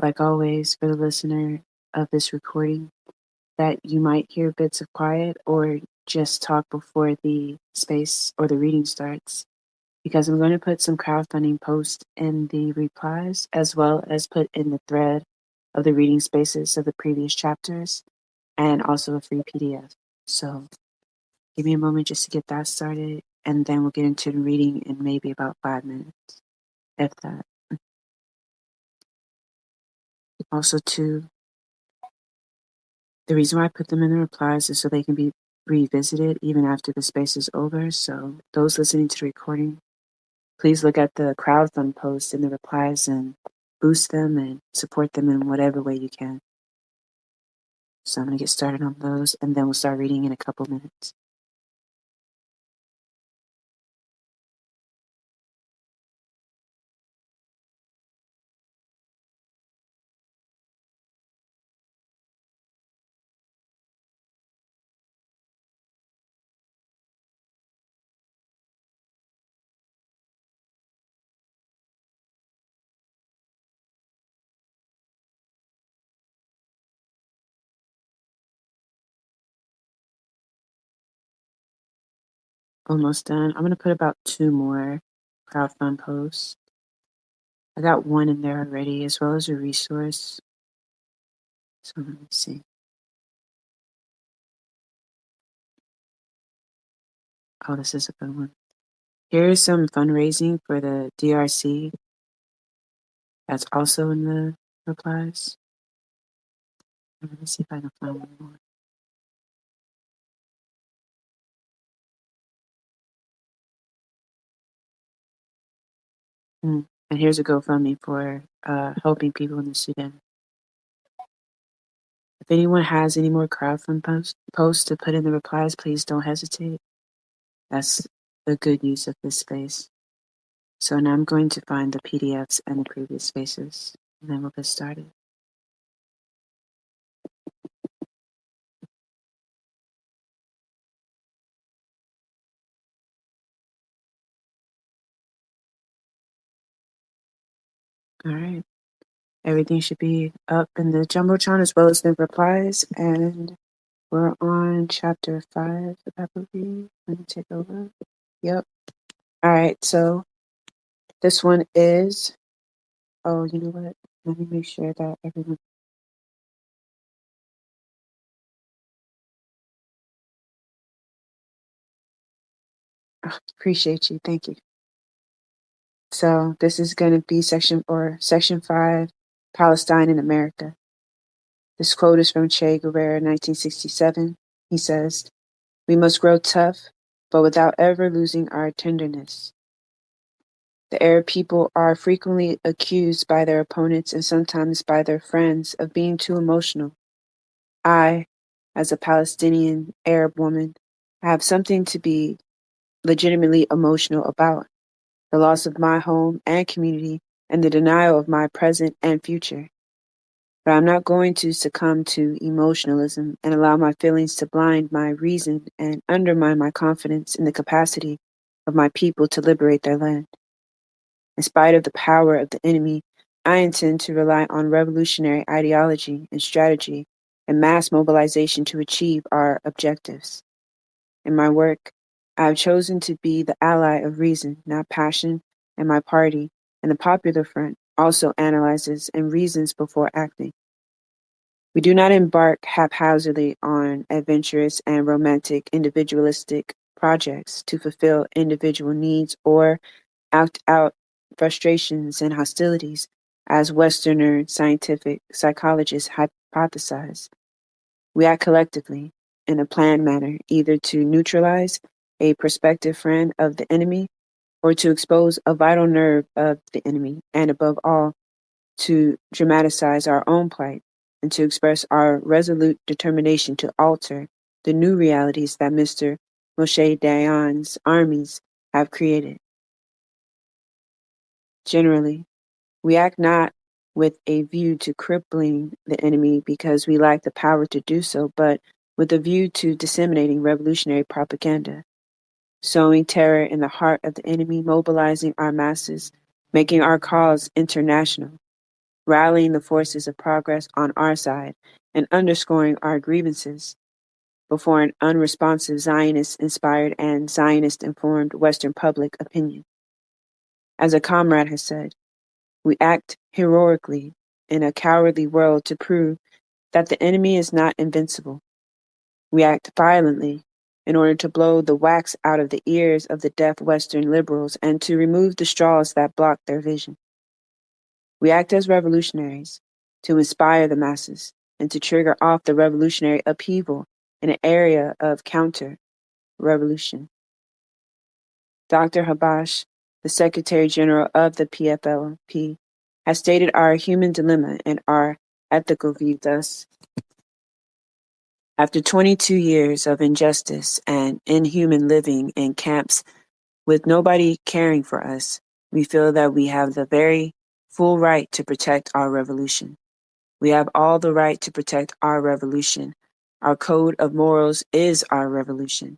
like always, for the listener of this recording, that you might hear bits of quiet or just talk before the space or the reading starts, because I'm going to put some crowdfunding posts in the replies as well as put in the thread of the reading spaces of the previous chapters and also a free PDF. So give me a moment just to get that started, and then we'll get into the reading in maybe about 5 minutes, if that. Also, too, the reason why I put them in the replies is so they can be revisited even after the space is over. So those listening to the recording, please look at the crowdfund posts in the replies and boost them and support them in whatever way you can. So I'm going to get started on those, and then we'll start reading in a couple minutes. Almost done. I'm going to put about 2 more crowdfund posts. I got one in there already, as well as a resource. So let me see. Oh, this is a good one. Here's some fundraising for the DRC. That's also in the replies. Let me see if I can find one more. And here's a GoFundMe for helping people in the Sudan. If anyone has any more crowdfund posts to put in the replies, please don't hesitate. That's the good use of this space. So now I'm going to find the PDFs and the previous spaces, and then we'll get started. All right. Everything should be up in the Jumbotron as well as the replies, and we're on chapter 5, I believe. Let me take over. Yep. All right, so this one is, oh, you know what? Let me make sure that everyone. Oh, appreciate you. Thank you. So this is going to be section 5, Palestine in America. This quote is from Che Guevara, 1967. He says, "We must grow tough, but without ever losing our tenderness." The Arab people are frequently accused by their opponents and sometimes by their friends of being too emotional. I, as a Palestinian Arab woman, have something to be legitimately emotional about: the loss of my home and community and the denial of my present and future. But I'm not going to succumb to emotionalism and allow my feelings to blind my reason and undermine my confidence in the capacity of my people to liberate their land. In spite of the power of the enemy, I intend to rely on revolutionary ideology and strategy and mass mobilization to achieve our objectives. In my work, I have chosen to be the ally of reason, not passion, and my party and the Popular Front also analyzes and reasons before acting. We do not embark haphazardly on adventurous and romantic individualistic projects to fulfill individual needs or act out frustrations and hostilities, as Westerner scientific psychologists hypothesize. We act collectively, in a planned manner, either to neutralize a prospective friend of the enemy or to expose a vital nerve of the enemy, and above all, to dramatize our own plight and to express our resolute determination to alter the new realities that Mr. Moshe Dayan's armies have created. Generally, we act not with a view to crippling the enemy because we lack the power to do so, but with a view to disseminating revolutionary propaganda, sowing terror in the heart of the enemy, mobilizing our masses, making our cause international. rallying the forces of progress on our side and underscoring our grievances before an unresponsive Zionist-inspired and Zionist-informed Western public opinion. As a comrade has said, we act heroically in a cowardly world to prove that the enemy is not invincible. We act violently in order to blow the wax out of the ears of the deaf Western liberals and to remove the straws that block their vision. We act as revolutionaries to inspire the masses and to trigger off the revolutionary upheaval in an area of counter-revolution. Dr. Habash, the Secretary General of the PFLP, has stated our human dilemma and our ethical view thus. After 22 years of injustice and inhuman living in camps with nobody caring for us, we feel that we have the very full right to protect our revolution. We have all the right to protect our revolution. Our code of morals is our revolution.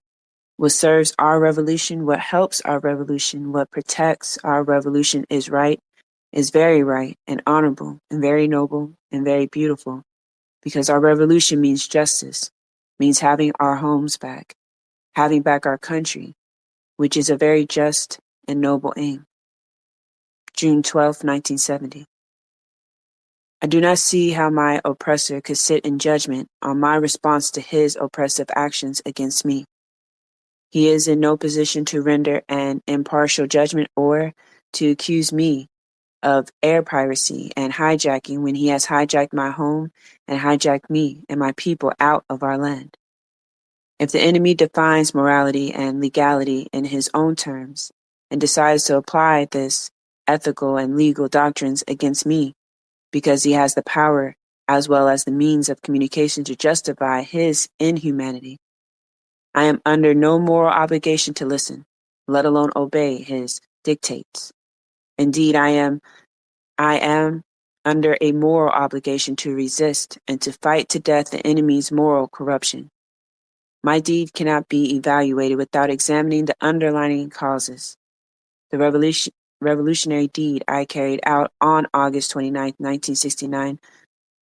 What serves our revolution, what helps our revolution, what protects our revolution is right, is very right and honorable and very noble and very beautiful, because our revolution means justice, means having our homes back, having back our country, which is a very just and noble aim. June 12, 1970. I do not see how my oppressor could sit in judgment on my response to his oppressive actions against me. He is in no position to render an impartial judgment or to accuse me of air piracy and hijacking when he has hijacked my home and hijacked me and my people out of our land. If the enemy defines morality and legality in his own terms and decides to apply this ethical and legal doctrines against me because he has the power as well as the means of communication to justify his inhumanity, I am under no moral obligation to listen, let alone obey his dictates. Indeed, I am under a moral obligation to resist and to fight to death the enemy's moral corruption. My deed cannot be evaluated without examining the underlying causes. The revolutionary deed I carried out on August 29, 1969,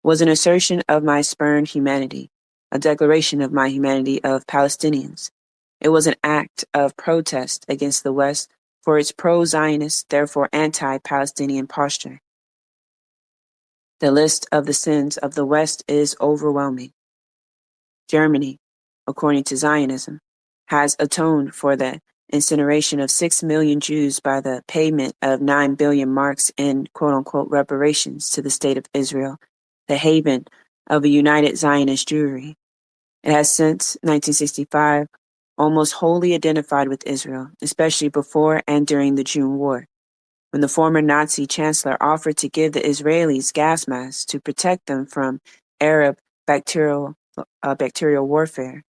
was an assertion of my spurned humanity, a declaration of my humanity of Palestinians. It was an act of protest against the West for its pro-Zionist, therefore anti-Palestinian posture. The list of the sins of the West is overwhelming. Germany, according to Zionism, has atoned for the incineration of 6 million Jews by the payment of 9 billion marks in quote-unquote reparations to the State of Israel, the haven of a united Zionist Jewry. It has since 1965 almost wholly identified with Israel, especially before and during the June War, when the former Nazi chancellor offered to give the Israelis gas masks to protect them from Arab bacterial warfare.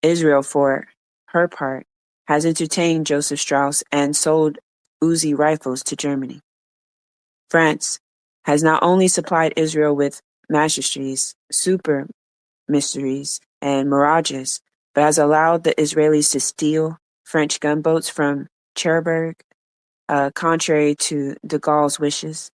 Israel, for her part, has entertained Joseph Strauss and sold Uzi rifles to Germany. France has not only supplied Israel with majesties, super mysteries, and mirages, but has allowed the Israelis to steal French gunboats from Cherbourg, contrary to de Gaulle's wishes.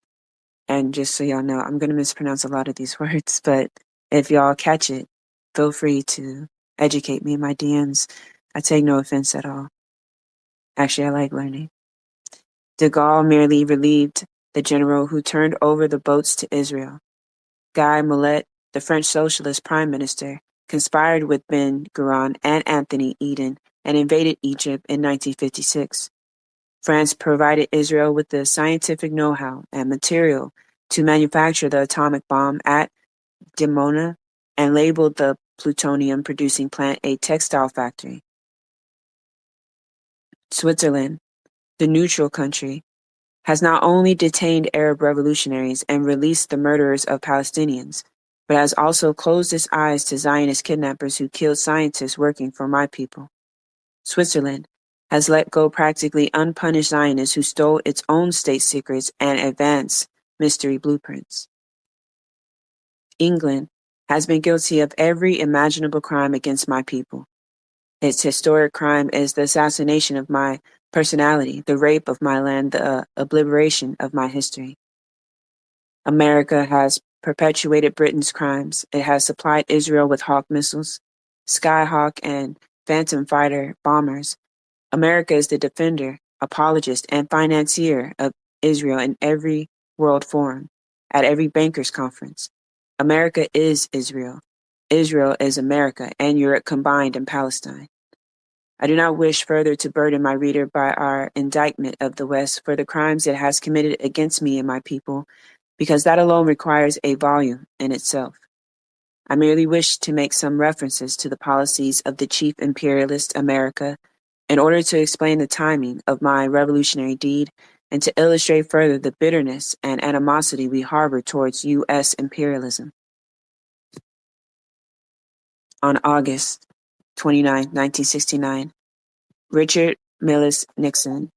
And just so y'all know, I'm going to mispronounce a lot of these words, but if y'all catch it, feel free to educate me in my DMs. I take no offense at all. Actually, I like learning. De Gaulle merely relieved the general who turned over the boats to Israel. Guy Mollet, the French socialist prime minister, conspired with Ben Gurion and Anthony Eden and invaded Egypt in 1956. France provided Israel with the scientific know-how and material to manufacture the atomic bomb at Dimona and labeled the plutonium-producing plant a textile factory. Switzerland, the neutral country, has not only detained Arab revolutionaries and released the murderers of Palestinians, but has also closed its eyes to Zionist kidnappers who killed scientists working for my people. Switzerland has let go practically unpunished Zionists who stole its own state secrets and advanced mystery blueprints. England has been guilty of every imaginable crime against my people. Its historic crime is the assassination of my personality, the rape of my land, the obliteration of my history. America has perpetuated Britain's crimes. It has supplied Israel with Hawk missiles, Skyhawk, and Phantom fighter bombers. America is the defender, apologist, and financier of Israel in every world forum, at every bankers' conference. America is Israel. Israel is America and Europe combined in Palestine. I do not wish further to burden my reader by our indictment of the West for the crimes it has committed against me and my people, because that alone requires a volume in itself. I merely wish to make some references to the policies of the chief imperialist America in order to explain the timing of my revolutionary deed and to illustrate further the bitterness and animosity we harbor towards U.S. imperialism. On August 29, 1969, Richard Mills Nixon,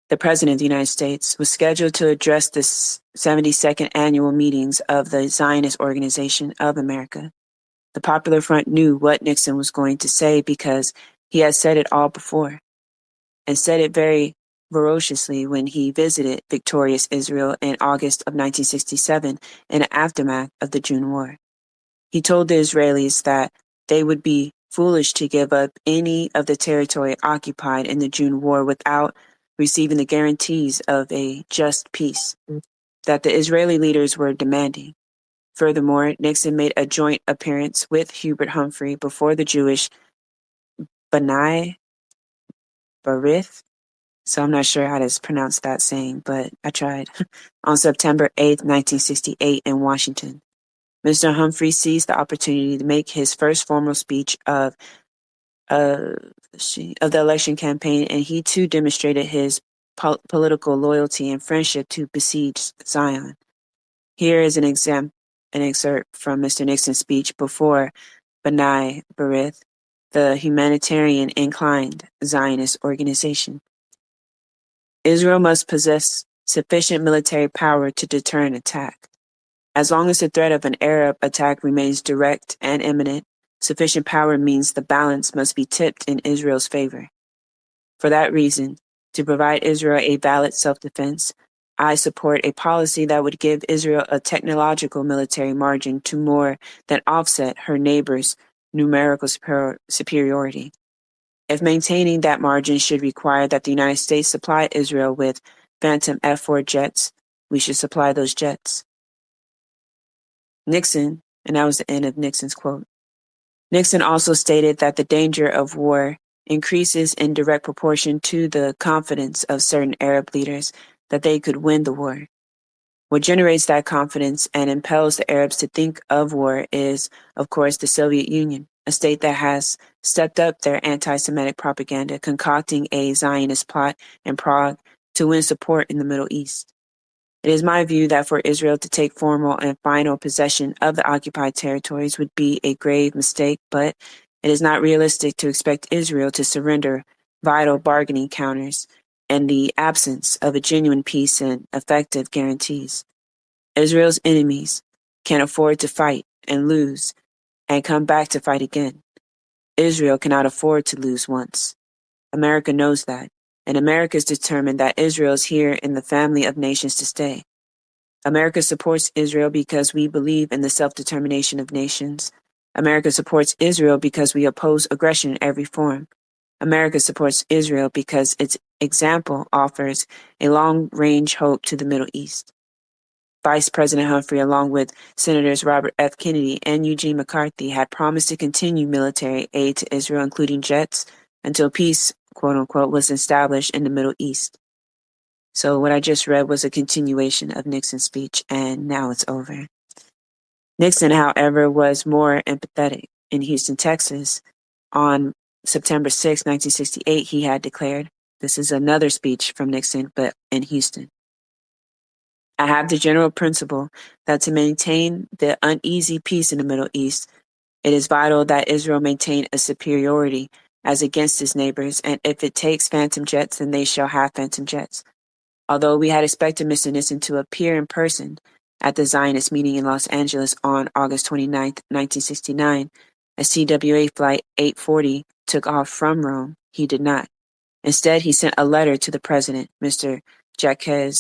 the President of the United States, was scheduled to address the 72nd annual meetings of the Zionist Organization of America. The Popular Front knew what Nixon was going to say because he had said it all before, and said it very ferociously when he visited victorious Israel in August of 1967 in the aftermath of the June War. He told the Israelis that they would be foolish to give up any of the territory occupied in the June War without receiving the guarantees of a just peace that the Israeli leaders were demanding. Furthermore, Nixon made a joint appearance with Hubert Humphrey before the Jewish B'nai B'rith, so I'm not sure how to pronounce that saying, but I tried, on September 8, 1968 in Washington. Mr. Humphrey seized the opportunity to make his first formal speech of the election campaign, and he too demonstrated his political loyalty and friendship to besieged Zion. Here is an excerpt from Mr. Nixon's speech before B'nai B'rith, the humanitarian inclined Zionist organization. Israel must possess sufficient military power to deter an attack. As long as the threat of an Arab attack remains direct and imminent, sufficient power means the balance must be tipped in Israel's favor. For that reason, to provide Israel a valid self-defense, I support a policy that would give Israel a technological military margin to more than offset her neighbors' numerical superiority. If maintaining that margin should require that the United States supply Israel with Phantom F-4 jets, we should supply those jets. Nixon, and that was the end of Nixon's quote. Nixon also stated that the danger of war increases in direct proportion to the confidence of certain Arab leaders that they could win the war. What generates that confidence and impels the Arabs to think of war is, of course, the Soviet Union, a state that has stepped up their anti-Semitic propaganda, concocting a Zionist plot in Prague to win support in the Middle East. It is my view that for Israel to take formal and final possession of the occupied territories would be a grave mistake, but it is not realistic to expect Israel to surrender vital bargaining counters in the absence of a genuine peace and effective guarantees. Israel's enemies can afford to fight and lose and come back to fight again. Israel cannot afford to lose once. America knows that, and America is determined that Israel is here in the family of nations to stay. America supports Israel because we believe in the self-determination of nations. America supports Israel because we oppose aggression in every form. America supports Israel because its example offers a long-range hope to the Middle East. Vice President Humphrey, along with Senators Robert F. Kennedy and Eugene McCarthy, had promised to continue military aid to Israel, including jets, until peace, quote-unquote, was established in the Middle East. So what I just read was a continuation of Nixon's speech, and now it's over. Nixon, however, was more empathetic. In Houston, Texas, on September 6, 1968, he had declared, this is another speech from Nixon, but in Houston. I have the general principle that to maintain the uneasy peace in the Middle East, it is vital that Israel maintain a superiority as against its neighbors, and if it takes phantom jets, then they shall have phantom jets. Although we had expected Mr. Nixon to appear in person at the Zionist meeting in Los Angeles on August 29, 1969, as TWA Flight 840 took off from Rome, he did not. Instead, he sent a letter to the president, Mr. Jacques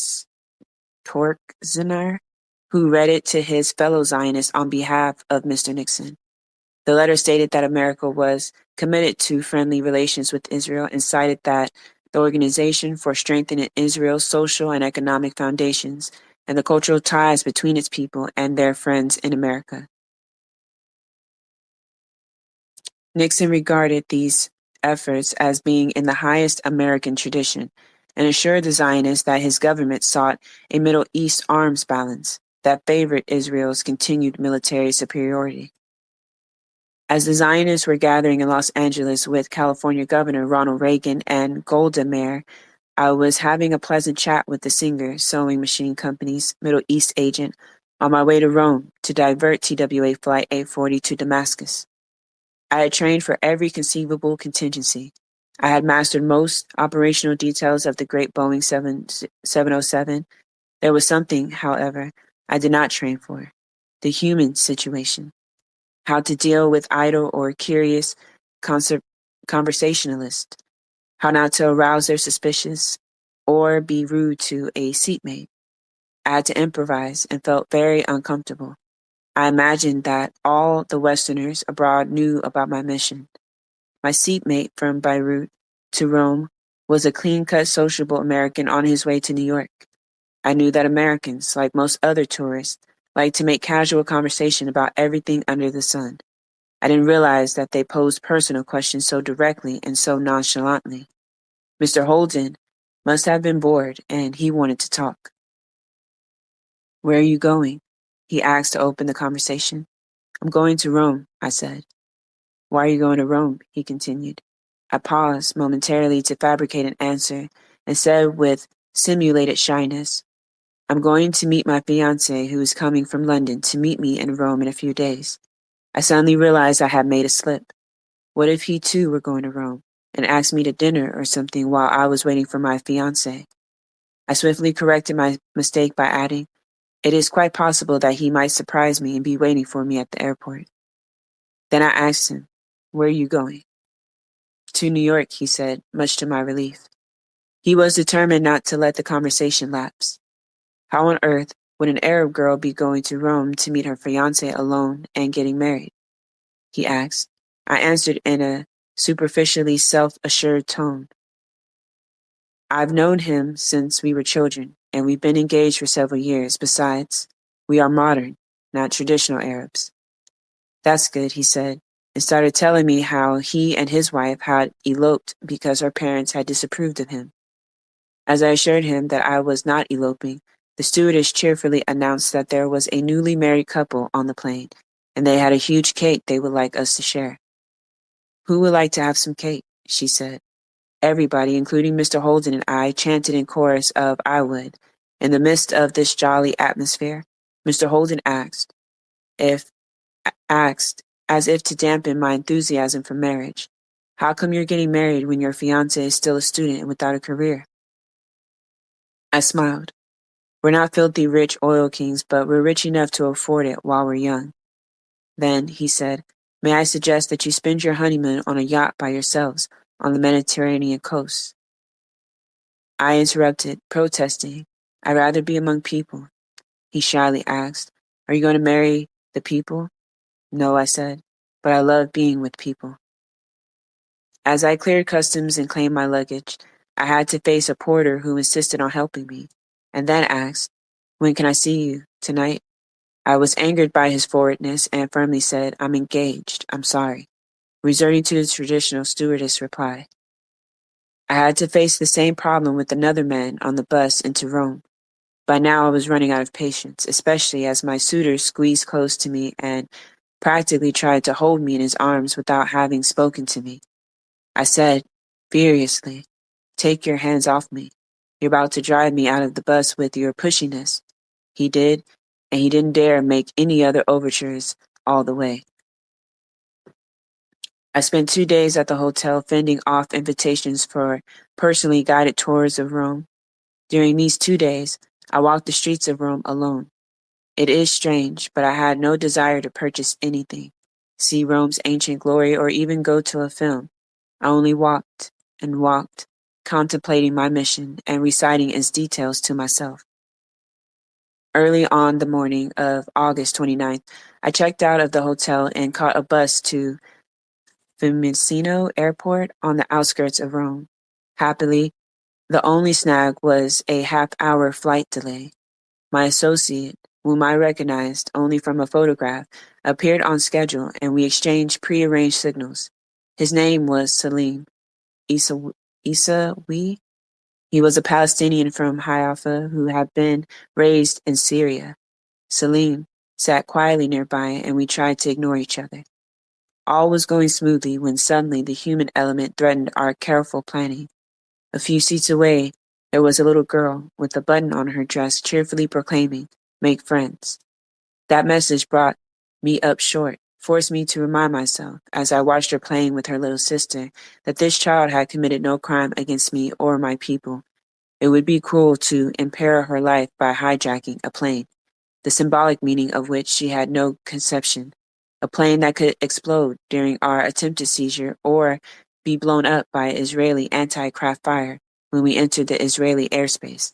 Torkzener, who read it to his fellow Zionists on behalf of Mr. Nixon. The letter stated that America was committed to friendly relations with Israel and cited that the Organization for Strengthening Israel's social and economic foundations and the cultural ties between its people and their friends in America. Nixon regarded these efforts as being in the highest American tradition and assured the Zionists that his government sought a Middle East arms balance that favored Israel's continued military superiority. As the Zionists were gathering in Los Angeles with California Governor Ronald Reagan and Golda Meir, I was having a pleasant chat with the Singer Sewing Machine Company's Middle East agent on my way to Rome to divert TWA Flight 840 to Damascus. I had trained for every conceivable contingency. I had mastered most operational details of the great Boeing 707. There was something, however, I did not train for: the human situation. How to deal with idle or curious conversationalists, how not to arouse their suspicions or be rude to a seatmate. I had to improvise and felt very uncomfortable. I imagined that all the Westerners abroad knew about my mission. My seatmate from Beirut to Rome was a clean-cut, sociable American on his way to New York. I knew that Americans, like most other tourists, like to make casual conversation about everything under the sun. I didn't realize that they posed personal questions so directly and so nonchalantly. Mr. Holden must have been bored, and he wanted to talk. "Where are you going?" he asked to open the conversation. "I'm going to Rome," I said. "Why are you going to Rome?" he continued. I paused momentarily to fabricate an answer and said with simulated shyness, "I'm going to meet my fiancé who is coming from London to meet me in Rome in a few days." I suddenly realized I had made a slip. What if he too were going to Rome and asked me to dinner or something while I was waiting for my fiancé? I swiftly corrected my mistake by adding, "It is quite possible that he might surprise me and be waiting for me at the airport." Then I asked him, "Where are you going?" "To New York," he said, much to my relief. He was determined not to let the conversation lapse. How on earth would an Arab girl be going to Rome to meet her fiancé alone and getting married? He asked. I answered in a superficially self-assured tone. "I've known him since we were children, and we've been engaged for several years. Besides, we are modern, not traditional Arabs." "That's good," he said, and started telling me how he and his wife had eloped because her parents had disapproved of him. As I assured him that I was not eloping, the stewardess cheerfully announced that there was a newly married couple on the plane, and they had a huge cake they would like us to share. "Who would like to have some cake?" she said. Everybody, including Mr. Holden and I, chanted in chorus of "I would." In the midst of this jolly atmosphere, Mr. Holden asked, as if to dampen my enthusiasm for marriage, "How come you're getting married when your fiancé is still a student and without a career?" I smiled. "We're not filthy rich oil kings, but we're rich enough to afford it while we're young." Then, he said, "May I suggest that you spend your honeymoon on a yacht by yourselves on the Mediterranean coast?" I interrupted, protesting, "I'd rather be among people." He shyly asked, "Are you going to marry the people?" "No," I said, "but I love being with people." As I cleared customs and claimed my luggage, I had to face a porter who insisted on helping me, and then asked, "When can I see you? Tonight?" I was angered by his forwardness and firmly said, "I'm engaged. I'm sorry," resorting to the traditional stewardess reply. I had to face the same problem with another man on the bus into Rome. By now I was running out of patience, especially as my suitor squeezed close to me and practically tried to hold me in his arms without having spoken to me. I said, furiously, "Take your hands off me. You're about to drive me out of the bus with your pushiness." He did, and he didn't dare make any other overtures all the way. I spent 2 days at the hotel fending off invitations for personally guided tours of Rome. During these 2 days, I walked the streets of Rome alone. It is strange, but I had no desire to purchase anything, see Rome's ancient glory, or even go to a film. I only walked and walked, contemplating my mission and reciting its details to myself. Early on the morning of August 29th, I checked out of the hotel and caught a bus to Fiumicino Airport on the outskirts of Rome. Happily, the only snag was a half-hour flight delay. My associate, whom I recognized only from a photograph, appeared on schedule and we exchanged pre-arranged signals. His name was Salim Isawi. He was a Palestinian from Haifa who had been raised in Syria. Salim sat quietly nearby and we tried to ignore each other. All was going smoothly when suddenly the human element threatened our careful planning. A few seats away, there was a little girl with a button on her dress cheerfully proclaiming, "Make friends." That message brought me up short, forced me to remind myself, as I watched her playing with her little sister, that this child had committed no crime against me or my people. It would be cruel to imperil her life by hijacking a plane, the symbolic meaning of which she had no conception. A plane that could explode during our attempted seizure or be blown up by Israeli anti-craft fire when we entered the Israeli airspace.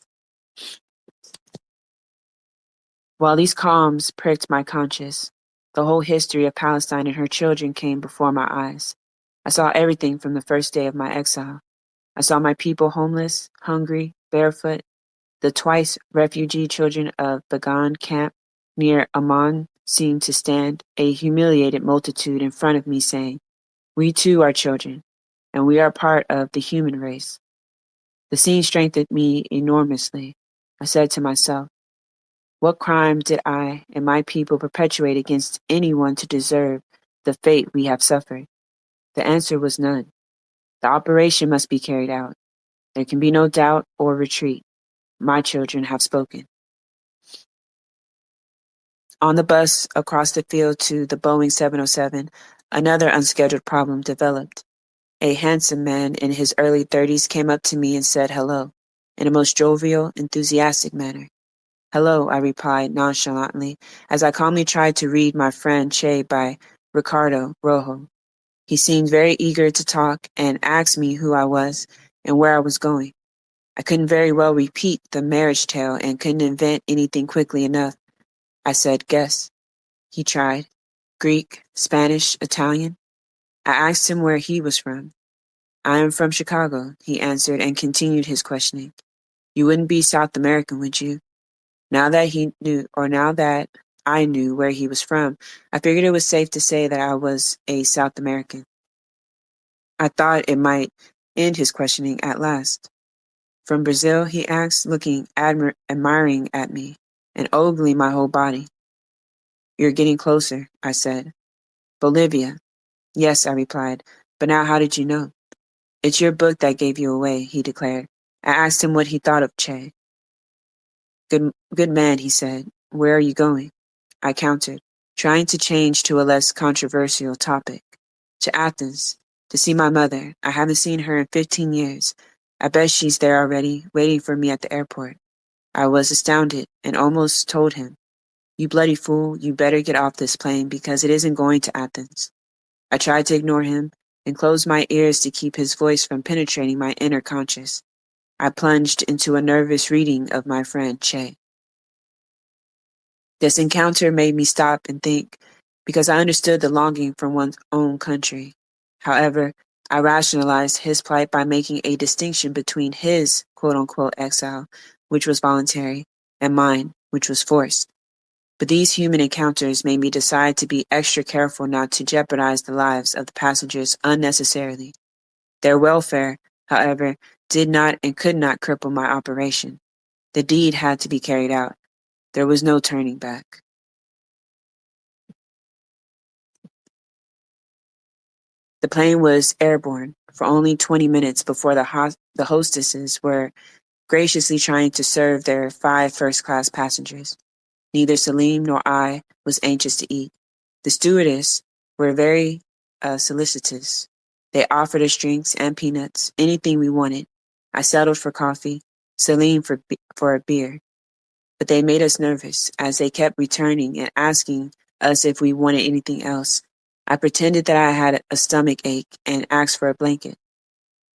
While these calms pricked my conscience, the whole history of Palestine and her children came before my eyes. I saw everything from the first day of my exile. I saw my people homeless, hungry, barefoot. The twice refugee children of Bagan camp near Amman seemed to stand, a humiliated multitude in front of me saying, "We too are children, and we are part of the human race." The scene strengthened me enormously. I said to myself, what crime did I and my people perpetuate against anyone to deserve the fate we have suffered? The answer was none. The operation must be carried out. There can be no doubt or retreat. My children have spoken. On the bus across the field to the Boeing 707, another unscheduled problem developed. A handsome man in his early 30s came up to me and said hello, in a most jovial, enthusiastic manner. "Hello," I replied nonchalantly, as I calmly tried to read My Friend Che by Ricardo Rojo. He seemed very eager to talk and asked me who I was and where I was going. I couldn't very well repeat the marriage tale and couldn't invent anything quickly enough. I said, "Guess." He tried. "Greek, Spanish, Italian?" I asked him where he was from. "I am from Chicago," he answered and continued his questioning. "You wouldn't be South American, would you?" Now that I knew where he was from, I figured it was safe to say that I was a South American. I thought it might end his questioning at last. "From Brazil?" he asked, looking admiring at me and ogling my whole body. "You're getting closer," I said. "Bolivia." "Yes," I replied. "But now how did you know?" "It's your book that gave you away," he declared. I asked him what he thought of Che. Good man," he said. "Where are you going?" I countered, trying to change to a less controversial topic. "To Athens, to see my mother. I haven't seen her in 15 years. I bet she's there already, waiting for me at the airport." I was astounded and almost told him, "You bloody fool, you better get off this plane because it isn't going to Athens." I tried to ignore him and closed my ears to keep his voice from penetrating my inner conscious. I plunged into a nervous reading of My Friend Che. This encounter made me stop and think, because I understood the longing for one's own country. However, I rationalized his plight by making a distinction between his quote-unquote exile, which was voluntary, and mine, which was forced. But these human encounters made me decide to be extra careful not to jeopardize the lives of the passengers unnecessarily. Their welfare, however, did not and could not cripple my operation. The deed had to be carried out. There was no turning back. The plane was airborne for only 20 minutes before the hostesses were graciously trying to serve their 5 first-class passengers. Neither Salim nor I was anxious to eat. The stewardess were very solicitous. They offered us drinks and peanuts, anything we wanted. I settled for coffee, Salim for a beer. But they made us nervous as they kept returning and asking us if we wanted anything else. I pretended that I had a stomach ache and asked for a blanket.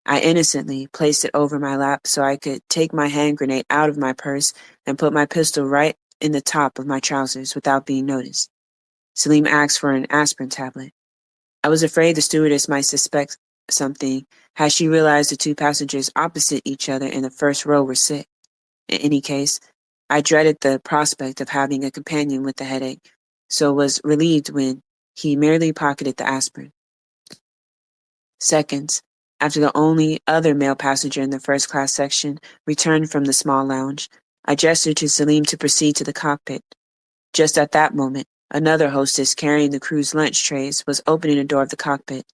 I innocently placed it over my lap so I could take my hand grenade out of my purse and put my pistol right in the top of my trousers without being noticed. Salim asked for an aspirin tablet. I was afraid the stewardess might suspect something had she realized the two passengers opposite each other in the first row were sick. In any case, I dreaded the prospect of having a companion with a headache, so was relieved when he merely pocketed the aspirin. Seconds after the only other male passenger in the first-class section returned from the small lounge, I gestured to Salim to proceed to the cockpit. Just at that moment, another hostess carrying the crew's lunch trays was opening the door of the cockpit.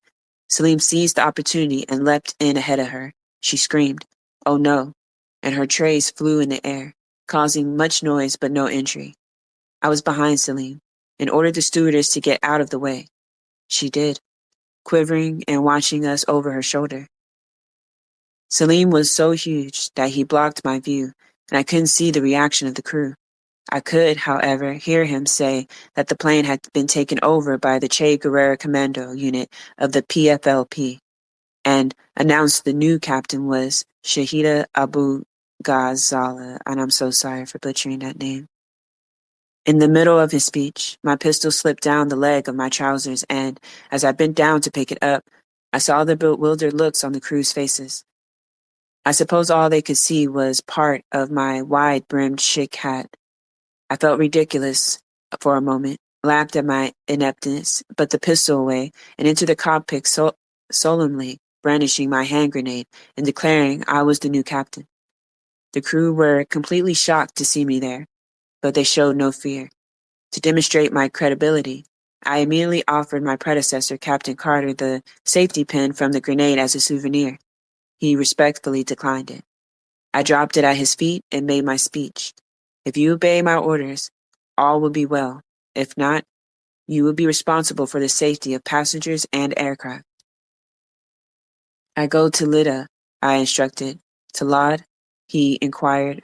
Salim seized the opportunity and leapt in ahead of her. She screamed, "Oh no," and her trays flew in the air, causing much noise but no injury. I was behind Salim and ordered the stewardess to get out of the way. She did, quivering and watching us over her shoulder. Salim was so huge that he blocked my view, and I couldn't see the reaction of the crew. I could, however, hear him say that the plane had been taken over by the Che Guevara Commando Unit of the PFLP, and announced the new captain was Shahida Abu Ghazala, and I'm so sorry for butchering that name. In the middle of his speech, my pistol slipped down the leg of my trousers, and, as I bent down to pick it up, I saw the bewildered looks on the crew's faces. I suppose all they could see was part of my wide-brimmed chic hat. I felt ridiculous for a moment, laughed at my ineptness, put the pistol away, and entered the cockpit solemnly, brandishing my hand grenade and declaring I was the new captain. The crew were completely shocked to see me there, but they showed no fear. To demonstrate my credibility, I immediately offered my predecessor, Captain Carter, the safety pin from the grenade as a souvenir. He respectfully declined it. I dropped it at his feet and made my speech. If you obey my orders, all will be well. If not, you will be responsible for the safety of passengers and aircraft. I go to Lida, I instructed. To Lod, he inquired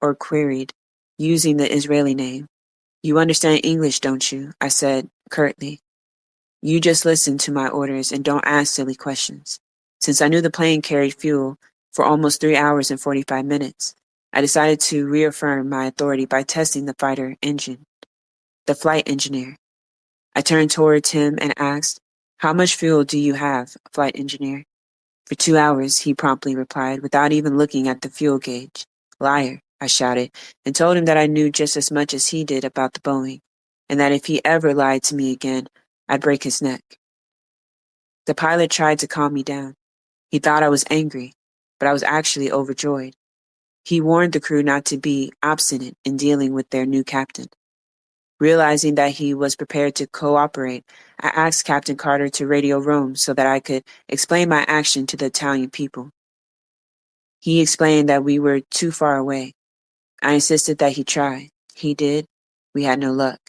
or queried, using the Israeli name. You understand English, don't you? I said, curtly. You just listen to my orders and don't ask silly questions. Since I knew the plane carried fuel for almost 3 hours and 45 minutes, I decided to reaffirm my authority by testing the fighter engine. The flight engineer. I turned towards him and asked, "How much fuel do you have, flight engineer?" "For 2 hours," he promptly replied, without even looking at the fuel gauge. "Liar," I shouted, and told him that I knew just as much as he did about the Boeing, and that if he ever lied to me again, I'd break his neck. The pilot tried to calm me down. He thought I was angry, but I was actually overjoyed. He warned the crew not to be obstinate in dealing with their new captain. Realizing that he was prepared to cooperate, I asked Captain Carter to radio Rome so that I could explain my action to the Italian people. He explained that we were too far away. I insisted that he try. He did. We had no luck.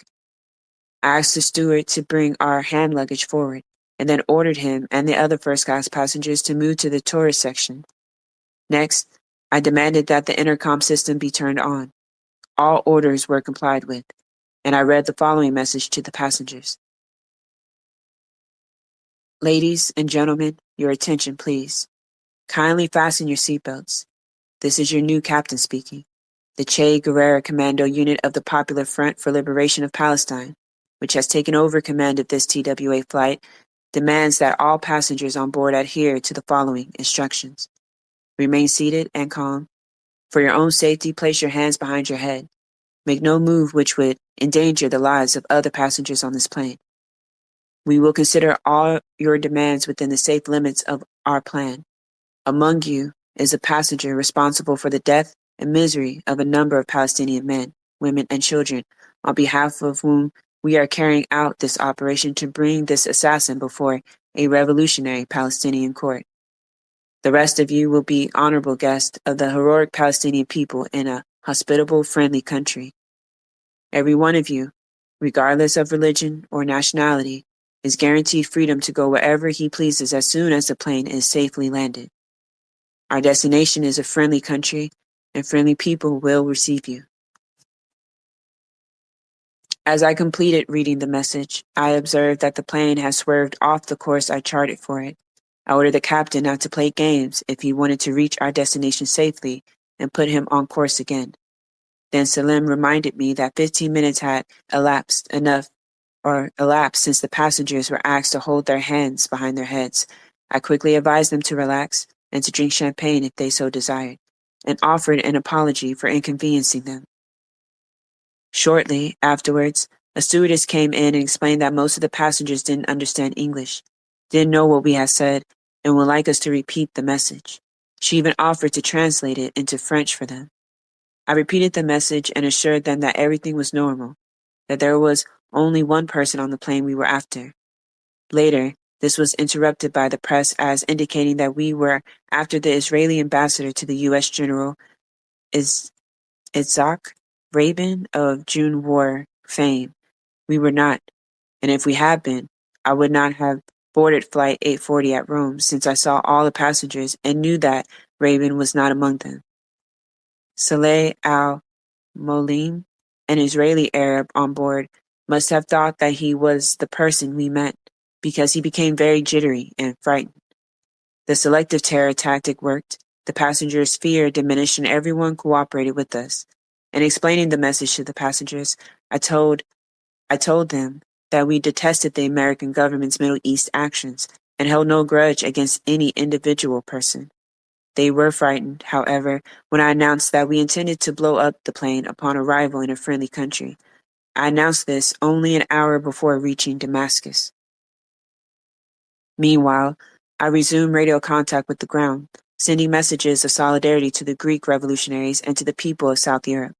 I asked the steward to bring our hand luggage forward, and then ordered him and the other first-class passengers to move to the tourist section. Next, I demanded that the intercom system be turned on. All orders were complied with, and I read the following message to the passengers. Ladies and gentlemen, your attention, please. Kindly fasten your seatbelts. This is your new captain speaking. The Che Guevara Commando Unit of the Popular Front for Liberation of Palestine, which has taken over command of this TWA flight, demands that all passengers on board adhere to the following instructions. Remain seated and calm. For your own safety, place your hands behind your head. Make no move which would endanger the lives of other passengers on this plane. We will consider all your demands within the safe limits of our plan. Among you is a passenger responsible for the death and misery of a number of Palestinian men, women, and children, on behalf of whom we are carrying out this operation to bring this assassin before a revolutionary Palestinian court. The rest of you will be honorable guests of the heroic Palestinian people in a hospitable, friendly country. Every one of you, regardless of religion or nationality, is guaranteed freedom to go wherever he pleases as soon as the plane is safely landed. Our destination is a friendly country, and friendly people will receive you. As I completed reading the message, I observed that the plane had swerved off the course I charted for it. I ordered the captain not to play games if he wanted to reach our destination safely, and put him on course again. Then Salim reminded me that 15 minutes had elapsed since the passengers were asked to hold their hands behind their heads. I quickly advised them to relax and to drink champagne if they so desired, and offered an apology for inconveniencing them. Shortly afterwards, a stewardess came in and explained that most of the passengers didn't understand English, didn't know what we had said, and would like us to repeat the message. She even offered to translate it into French for them. I repeated the message and assured them that everything was normal, that there was only one person on the plane we were after. Later, this was interrupted by the press as indicating that we were after the Israeli ambassador to the U.S. General Itzhak Rabin of June War fame. We were not, and if we had been, I would not have boarded flight 840 at Rome since I saw all the passengers and knew that Rabin was not among them. Saleh al-Molim, an Israeli Arab on board, must have thought that he was the person we meant because he became very jittery and frightened. The selective terror tactic worked. The passengers' fear diminished and everyone cooperated with us. In explaining the message to the passengers, I told them that we detested the American government's Middle East actions and held no grudge against any individual person. They were frightened, however, when I announced that we intended to blow up the plane upon arrival in a friendly country. I announced this only an hour before reaching Damascus. Meanwhile, I resumed radio contact with the ground, sending messages of solidarity to the Greek revolutionaries and to the people of South Europe.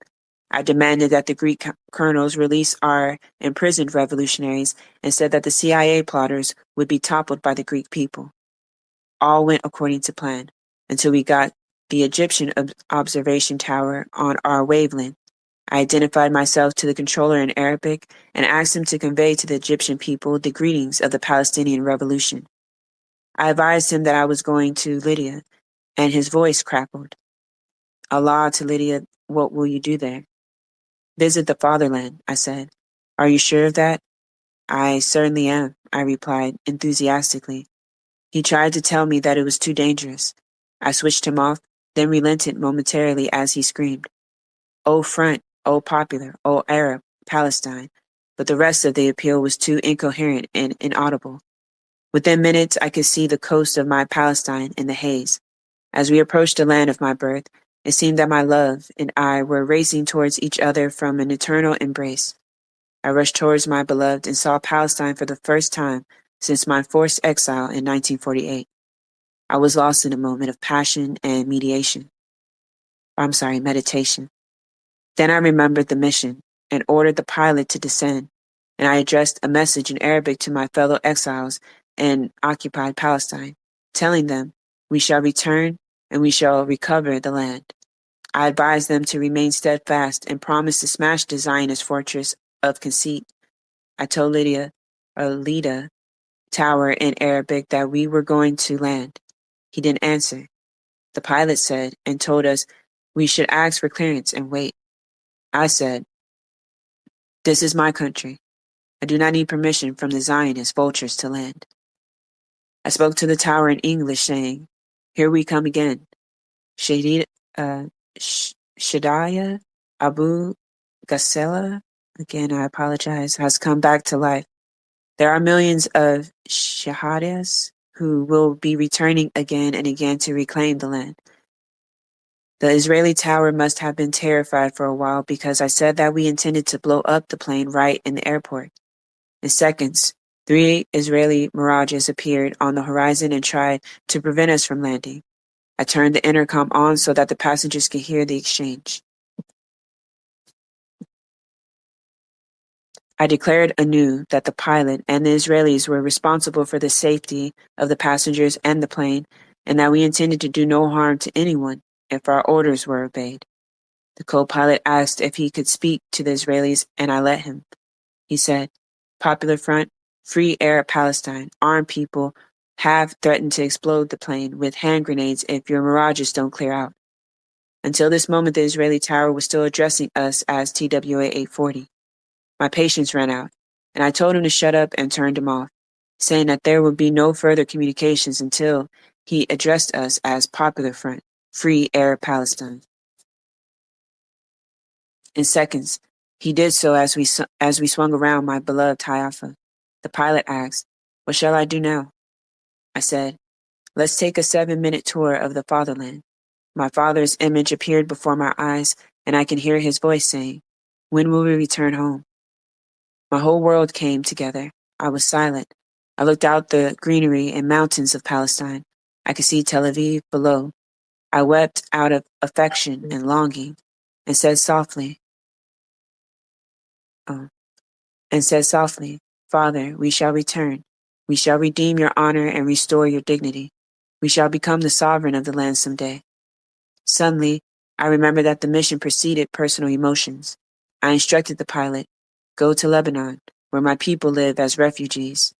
I demanded that the Greek colonels release our imprisoned revolutionaries and said that the CIA plotters would be toppled by the Greek people. All went according to plan until we got the Egyptian observation tower on our wavelength. I identified myself to the controller in Arabic and asked him to convey to the Egyptian people the greetings of the Palestinian revolution. I advised him that I was going to Lydia, and his voice crackled. Allah to Lydia, what will you do there? Visit the fatherland, I said. Are you sure of that? I certainly am, I replied enthusiastically. He tried to tell me that it was too dangerous. I switched him off, then relented momentarily as he screamed, "Oh front, oh popular, oh Arab, Palestine," but the rest of the appeal was too incoherent and inaudible. Within minutes, I could see the coast of my Palestine in the haze. As we approached the land of my birth, it seemed that my love and I were racing towards each other from an eternal embrace. I rushed towards my beloved and saw Palestine for the first time since my forced exile in 1948. I was lost in a moment of passion and meditation. Then I remembered the mission and ordered the pilot to descend, and I addressed a message in Arabic to my fellow exiles in occupied Palestine, telling them, "We shall return and we shall recover the land." I advised them to remain steadfast and promised to smash the Zionist fortress of conceit. I told Lida Tower in Arabic that we were going to land. He didn't answer. The pilot said and told us we should ask for clearance and wait. I said, "This is my country. I do not need permission from the Zionist vultures to land." I spoke to the tower in English, saying, "Here we come again. Shadid, Shadiah Abu Ghasela," again I apologize, "has come back to life. There are millions of Shahadas who will be returning again and again to reclaim the land." The Israeli tower must have been terrified for a while because I said that we intended to blow up the plane right in the airport. In seconds, 3 Israeli Mirages appeared on the horizon and tried to prevent us from landing. I turned the intercom on so that the passengers could hear the exchange. I declared anew that the pilot and the Israelis were responsible for the safety of the passengers and the plane, and that we intended to do no harm to anyone if our orders were obeyed. The co-pilot asked if he could speak to the Israelis, and I let him. He said, "Popular Front, Free Arab Palestine, armed people have threatened to explode the plane with hand grenades if your Mirages don't clear out." Until this moment, the Israeli tower was still addressing us as TWA 840. My patience ran out, and I told him to shut up and turned him off, saying that there would be no further communications until he addressed us as Popular Front, Free Arab Palestine. In seconds, he did so as we swung around my beloved Haifa. The pilot asked, "What shall I do now?" I said, "Let's take a 7-minute tour of the fatherland." My father's image appeared before my eyes, and I can hear his voice saying, "When will we return home?" My whole world came together. I was silent. I looked out the greenery and mountains of Palestine. I could see Tel Aviv below. I wept out of affection and longing, and said softly, oh, "Father, we shall return. We shall redeem your honor and restore your dignity. We shall become the sovereign of the land someday." Suddenly, I remembered that the mission preceded personal emotions. I instructed the pilot, "Go to Lebanon, where my people live as refugees."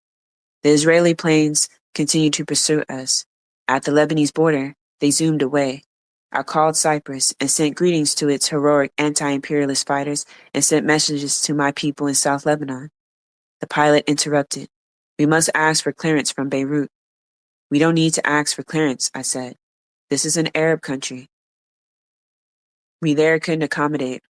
The Israeli planes continued to pursue us. At the Lebanese border, they zoomed away. I called Cyprus and sent greetings to its heroic anti-imperialist fighters and sent messages to my people in South Lebanon. The pilot interrupted. "We must ask for clearance from Beirut." "We don't need to ask for clearance," I said. "This is an Arab country. We there couldn't accommodate."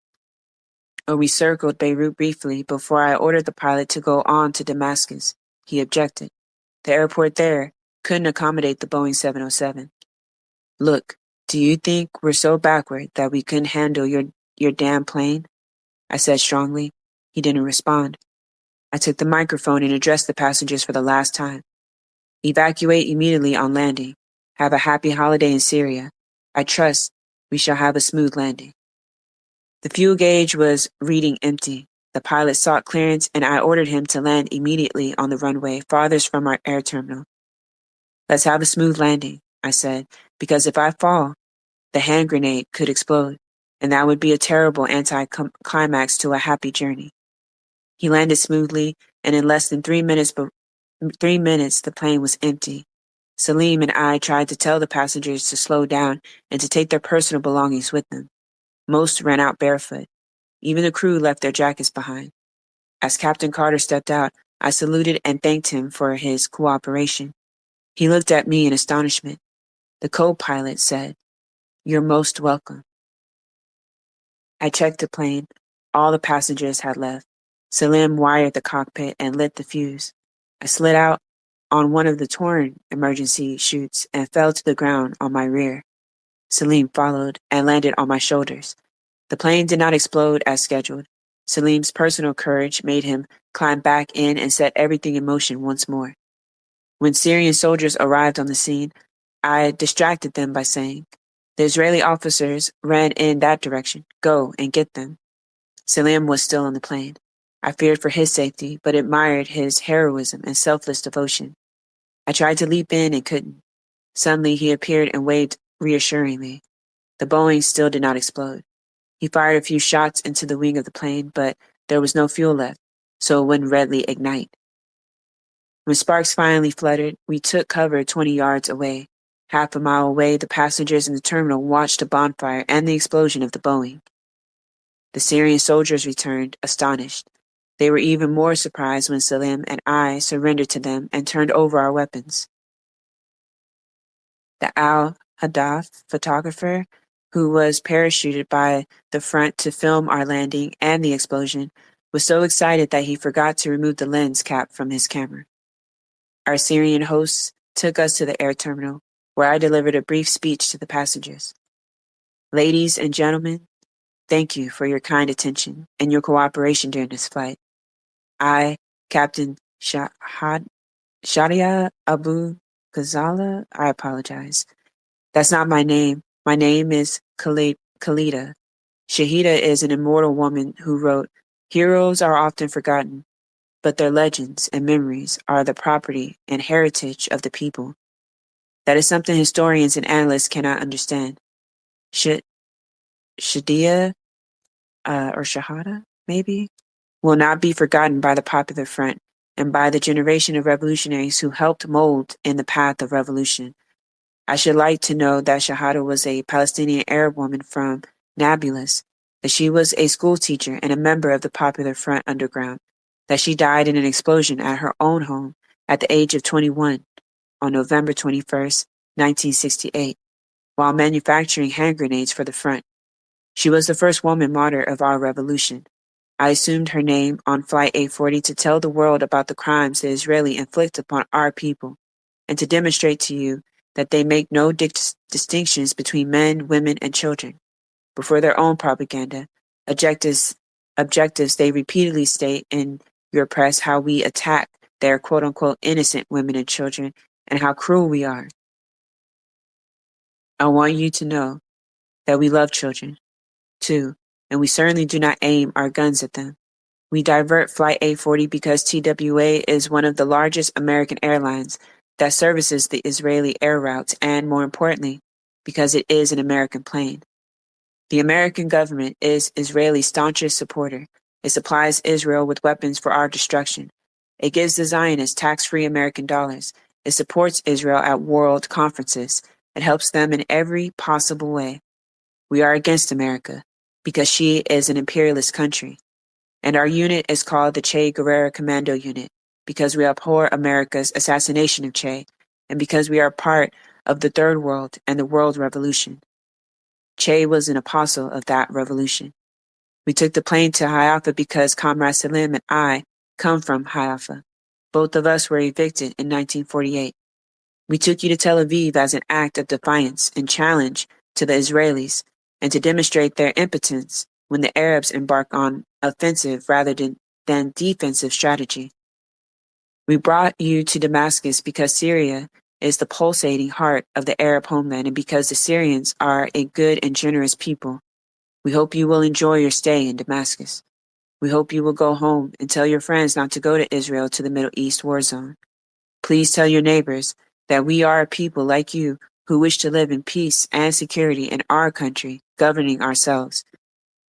We circled Beirut briefly before I ordered the pilot to go on to Damascus. He objected. The airport there couldn't accommodate the Boeing 707. "Look, do you think we're so backward that we couldn't handle your damn plane?" I said strongly. He didn't respond. I took the microphone and addressed the passengers for the last time. "Evacuate immediately on landing. Have a happy holiday in Syria. I trust we shall have a smooth landing." The fuel gauge was reading empty. The pilot sought clearance, and I ordered him to land immediately on the runway farthest from our air terminal. "Let's have a smooth landing," I said, "because if I fall, the hand grenade could explode, and that would be a terrible anti-climax to a happy journey." He landed smoothly, and in less than 3 minutes, the plane was empty. Salim and I tried to tell the passengers to slow down and to take their personal belongings with them. Most ran out barefoot. Even the crew left their jackets behind. As Captain Carter stepped out, I saluted and thanked him for his cooperation. He looked at me in astonishment. The co-pilot said, "You're most welcome." I checked the plane. All the passengers had left. Salim wired the cockpit and lit the fuse. I slid out on one of the torn emergency chutes and fell to the ground on my rear. Salim followed and landed on my shoulders. The plane did not explode as scheduled. Salim's personal courage made him climb back in and set everything in motion once more. When Syrian soldiers arrived on the scene, I distracted them by saying, "The Israeli officers ran in that direction. Go and get them." Salim was still on the plane. I feared for his safety, but admired his heroism and selfless devotion. I tried to leap in and couldn't. Suddenly he appeared and waved reassuringly. The Boeing still did not explode. He fired a few shots into the wing of the plane, but there was no fuel left, so it wouldn't readily ignite. When sparks finally fluttered, we took cover 20 yards away. Half a mile away, the passengers in the terminal watched the bonfire and the explosion of the Boeing. The Syrian soldiers returned, astonished. They were even more surprised when Salim and I surrendered to them and turned over our weapons. The Al-Hadaf photographer, who was parachuted by the front to film our landing and the explosion, was so excited that he forgot to remove the lens cap from his camera. Our Syrian hosts took us to the air terminal, where I delivered a brief speech to the passengers. "Ladies and gentlemen, thank you for your kind attention and your cooperation during this flight. I, Captain Shadia Abu Ghazala, I apologize. That's not my name. My name is Khalida. Shahida is an immortal woman who wrote, 'Heroes are often forgotten, but their legends and memories are the property and heritage of the people.' That is something historians and analysts cannot understand. Shadia, or Shahada, maybe, will not be forgotten by the Popular Front and by the generation of revolutionaries who helped mold in the path of revolution. I should like to know that Shahada was a Palestinian Arab woman from Nablus, that she was a school teacher and a member of the Popular Front underground, that she died in an explosion at her own home at the age of 21 on November 21st, 1968, while manufacturing hand grenades for the front. She was the first woman martyr of our revolution. I assumed her name on Flight 840 to tell the world about the crimes the Israeli inflict upon our people, and to demonstrate to you that they make no distinctions between men, women, and children. But for their own propaganda, objectives they repeatedly state in your press how we attack their quote-unquote innocent women and children and how cruel we are. I want you to know that we love children, too, and we certainly do not aim our guns at them. We divert Flight 840 because TWA is one of the largest American airlines that services the Israeli air routes and, more importantly, because it is an American plane. The American government is Israel's staunchest supporter. It supplies Israel with weapons for our destruction. It gives the Zionists tax-free American dollars. It supports Israel at world conferences. It helps them in every possible way. We are against America because she is an imperialist country. And our unit is called the Che Guevara Commando Unit because we abhor America's assassination of Che and because we are part of the Third World and the World Revolution. Che was an apostle of that revolution. We took the plane to Haifa because Comrade Salim and I come from Haifa. Both of us were evicted in 1948. We took you to Tel Aviv as an act of defiance and challenge to the Israelis and to demonstrate their impotence when the Arabs embark on offensive rather than defensive strategy. We brought you to Damascus because Syria is the pulsating heart of the Arab homeland and because the Syrians are a good and generous people. We hope you will enjoy your stay in Damascus. We hope you will go home and tell your friends not to go to Israel to the Middle East war zone. Please tell your neighbors that we are a people like you who wish to live in peace and security in our country, governing ourselves.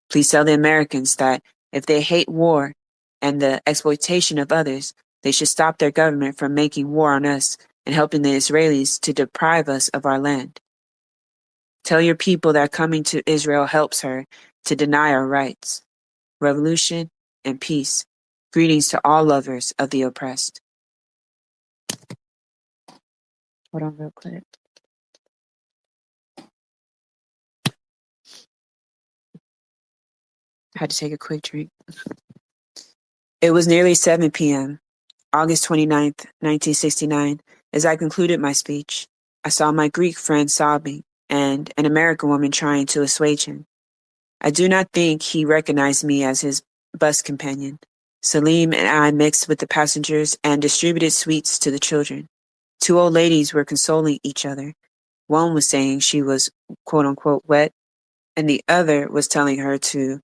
Please tell the Americans that if they hate war and the exploitation of others, they should stop their government from making war on us and helping the Israelis to deprive us of our land. Tell your people that coming to Israel helps her to deny our rights. Revolution and peace. Greetings to all lovers of the oppressed. Hold on real quick. I had to take a quick drink. It was nearly 7 p.m., August 29th, 1969, as I concluded my speech. I saw my Greek friend sobbing and an American woman trying to assuage him. I do not think he recognized me as his bus companion. Salim and I mixed with the passengers and distributed sweets to the children. Two old ladies were consoling each other. One was saying she was quote-unquote wet, and the other was telling her to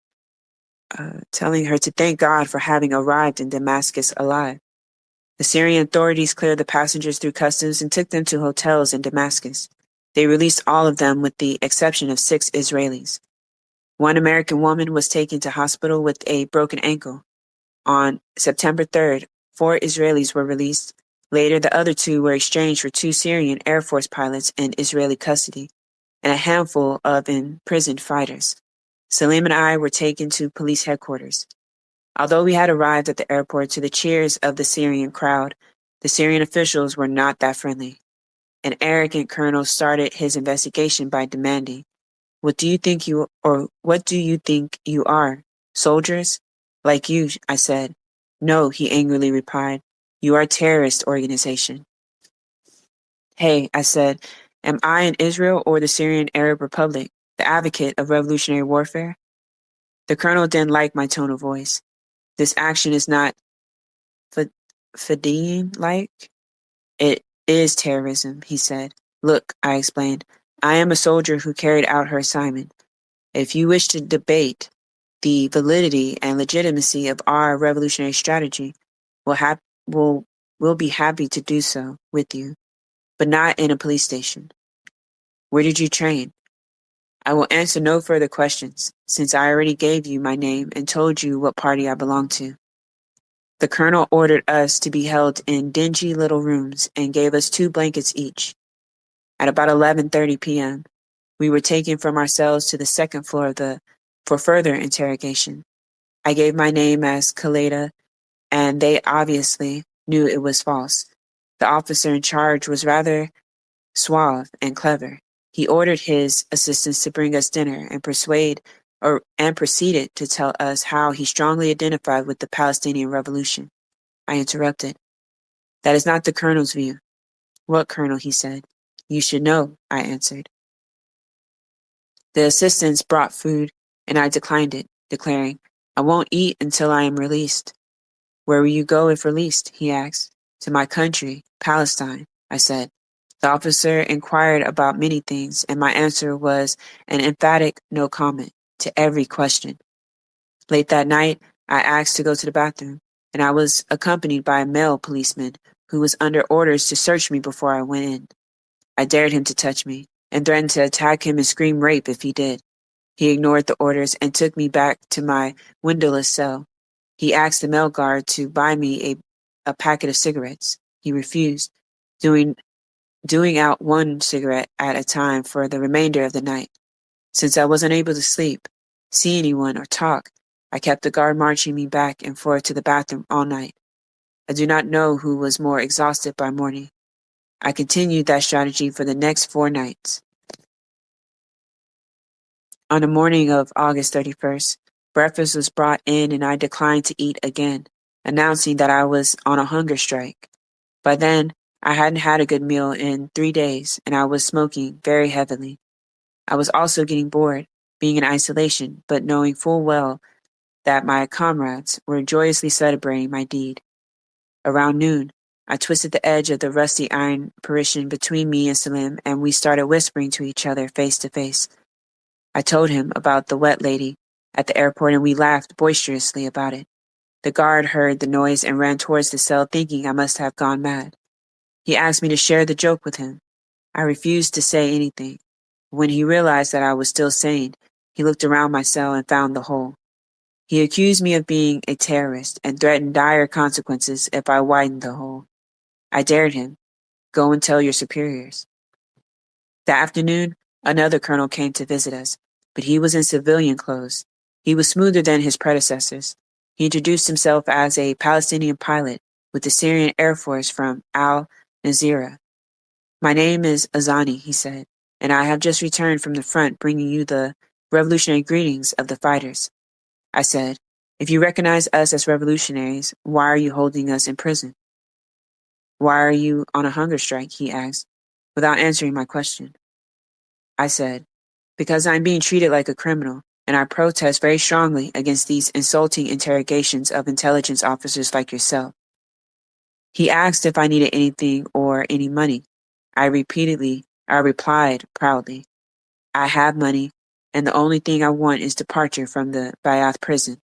thank God for having arrived in Damascus alive. The Syrian authorities cleared the passengers through customs and took them to hotels in Damascus. They released all of them with the exception of 6 Israelis. One American woman was taken to hospital with a broken ankle. On September 3rd, 4 Israelis were released. Later, the other 2 were exchanged for 2 Syrian Air Force pilots in Israeli custody and a handful of imprisoned fighters. Salim and I were taken to police headquarters. Although we had arrived at the airport to the cheers of the Syrian crowd, the Syrian officials were not that friendly. An arrogant colonel started his investigation by demanding, what do you think you are? Soldiers? Like you, I said. No, he angrily replied. You are a terrorist organization. Hey, I said, am I in Israel or the Syrian Arab Republic, the advocate of revolutionary warfare? The colonel didn't like my tone of voice. This action is not Fadine-like. It is terrorism, he said. Look, I explained, I am a soldier who carried out her assignment. If you wish to debate the validity and legitimacy of our revolutionary strategy, we'll be happy to do so with you, but not in a police station. Where did you train? I will answer no further questions, since I already gave you my name and told you what party I belong to. The colonel ordered us to be held in dingy little rooms and gave us 2 blankets each. At about 11:30 p.m., we were taken from our cells to the second floor for further interrogation. I gave my name as Khaled, and they obviously knew it was false. The officer in charge was rather suave and clever. He ordered his assistants to bring us dinner and persuade and proceeded to tell us how he strongly identified with the Palestinian revolution. I interrupted. That is not the colonel's view. What colonel? He said. You should know, I answered. The assistants brought food, and I declined it, declaring, I won't eat until I am released. Where will you go if released? He asked. To my country, Palestine, I said. The officer inquired about many things, and my answer was an emphatic no comment to every question. Late that night, I asked to go to the bathroom, and I was accompanied by a male policeman who was under orders to search me before I went in. I dared him to touch me, and threatened to attack him and scream rape if he did. He ignored the orders and took me back to my windowless cell. He asked the male guard to buy me a packet of cigarettes. He refused, doing out one cigarette at a time for the remainder of the night. Since I wasn't able to sleep, see anyone, or talk, I kept the guard marching me back and forth to the bathroom all night. I do not know who was more exhausted by morning. I continued that strategy for the next 4 nights. On the morning of August 31st, breakfast was brought in and I declined to eat again, announcing that I was on a hunger strike. By then, I hadn't had a good meal in 3 days and I was smoking very heavily. I was also getting bored, being in isolation, but knowing full well that my comrades were joyously celebrating my deed. Around noon, I twisted the edge of the rusty iron partition between me and Salim, and we started whispering to each other face to face. I told him about the wet lady at the airport, and we laughed boisterously about it. The guard heard the noise and ran towards the cell, thinking I must have gone mad. He asked me to share the joke with him. I refused to say anything. When he realized that I was still sane, he looked around my cell and found the hole. He accused me of being a terrorist and threatened dire consequences if I widened the hole. I dared him. Go and tell your superiors. That afternoon, another colonel came to visit us, but he was in civilian clothes. He was smoother than his predecessors. He introduced himself as a Palestinian pilot with the Syrian Air Force from Al-Nazira. My name is Azani, he said, and I have just returned from the front bringing you the revolutionary greetings of the fighters. I said, if you recognize us as revolutionaries, why are you holding us in prison? Why are you on a hunger strike? He asked, without answering my question. I said, because I'm being treated like a criminal, and I protest very strongly against these insulting interrogations of intelligence officers like yourself. He asked if I needed anything or any money. I replied proudly, I have money, and the only thing I want is departure from the Bayath prison.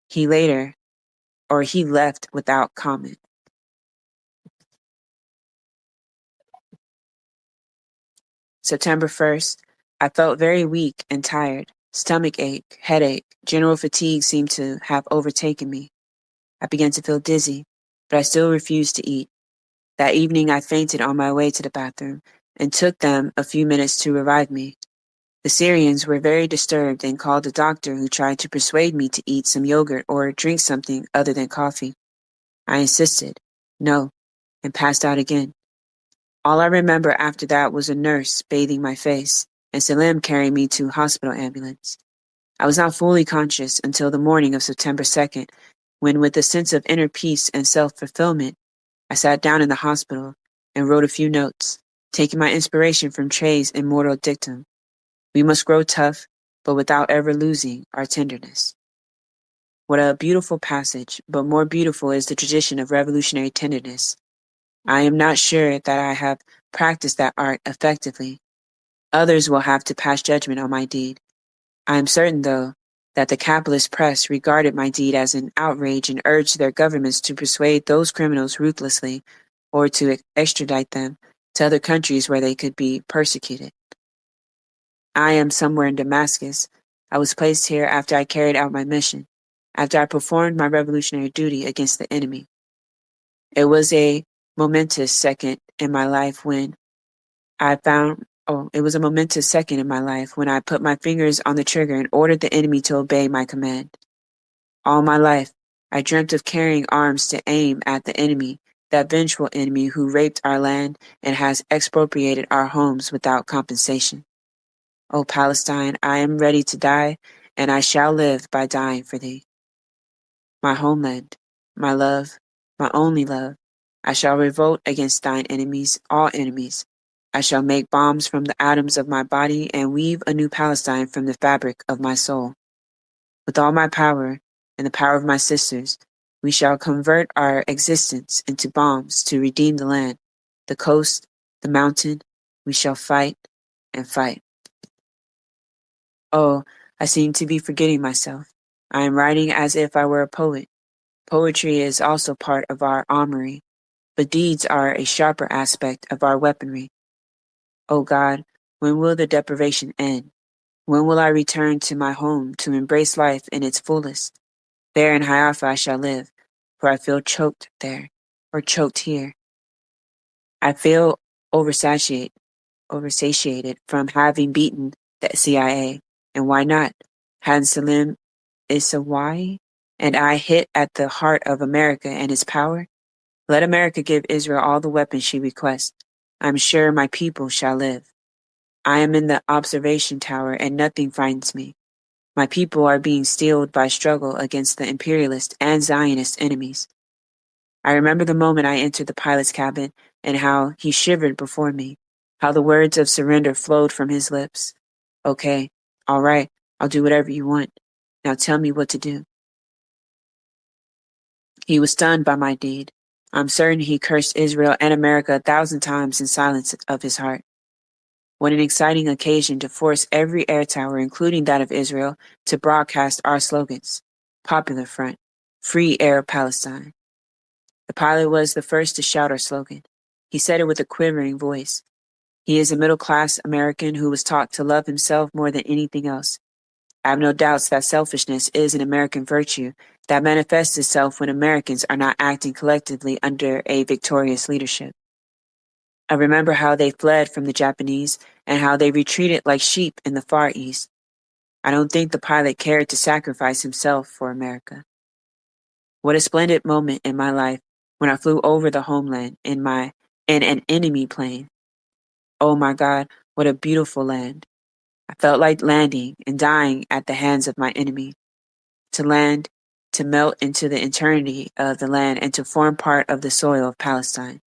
He left without comment. September 1st, I felt very weak and tired. Stomach ache, headache, general fatigue seemed to have overtaken me. I began to feel dizzy, but I still refused to eat. That evening I fainted on my way to the bathroom and took them a few minutes to revive me. The Syrians were very disturbed and called a doctor who tried to persuade me to eat some yogurt or drink something other than coffee. I insisted, no, and passed out again. All I remember after that was a nurse bathing my face and Salim carrying me to hospital ambulance. I was not fully conscious until the morning of September 2nd, when with a sense of inner peace and self-fulfillment, I sat down in the hospital and wrote a few notes, taking my inspiration from Trey's immortal dictum. We must grow tough, but without ever losing our tenderness. What a beautiful passage, but more beautiful is the tradition of revolutionary tenderness. I am not sure that I have practiced that art effectively. Others will have to pass judgment on my deed. I am certain, though, that the capitalist press regarded my deed as an outrage and urged their governments to persuade those criminals ruthlessly or to extradite them to other countries where they could be persecuted. I am somewhere in Damascus. I was placed here after I carried out my mission, after I performed my revolutionary duty against the enemy. It was a momentous second in my life when I put my fingers on the trigger and ordered the enemy to obey my command. All my life, I dreamt of carrying arms to aim at the enemy, that vengeful enemy who raped our land and has expropriated our homes without compensation. Oh, Palestine, I am ready to die, and I shall live by dying for thee. My homeland, my love, my only love, I shall revolt against thine enemies, all enemies. I shall make bombs from the atoms of my body and weave a new Palestine from the fabric of my soul. With all my power and the power of my sisters, we shall convert our existence into bombs to redeem the land, the coast, the mountain. We shall fight and fight. Oh, I seem to be forgetting myself. I am writing as if I were a poet. Poetry is also part of our armory, but deeds are a sharper aspect of our weaponry. Oh God, when will the deprivation end? When will I return to my home to embrace life in its fullest? There in Haifa I shall live, for I feel choked there, or choked here. I feel oversatiated from having beaten the CIA, and why not? Hadn't Salim Issawi and I hit at the heart of America and its power? Let America give Israel all the weapons she requests. I am sure my people shall live. I am in the observation tower and nothing frightens me. My people are being steeled by struggle against the imperialist and Zionist enemies. I remember the moment I entered the pilot's cabin and how he shivered before me, how the words of surrender flowed from his lips. Okay, all right, I'll do whatever you want. Now tell me what to do. He was stunned by my deed. I'm certain he cursed Israel and America 1,000 times in silence of his heart. What an exciting occasion to force every air tower, including that of Israel, to broadcast our slogans. Popular Front, Free Air Palestine. The pilot was the first to shout our slogan. He said it with a quivering voice. He is a middle-class American who was taught to love himself more than anything else. I have no doubts that selfishness is an American virtue that manifests itself when Americans are not acting collectively under a victorious leadership. I remember how they fled from the Japanese and how they retreated like sheep in the Far East. I don't think the pilot cared to sacrifice himself for America. What a splendid moment in my life when I flew over the homeland in an enemy plane. Oh my God, what a beautiful land. I felt like landing and dying at the hands of my enemy. To land, to melt into the eternity of the land and to form part of the soil of Palestine.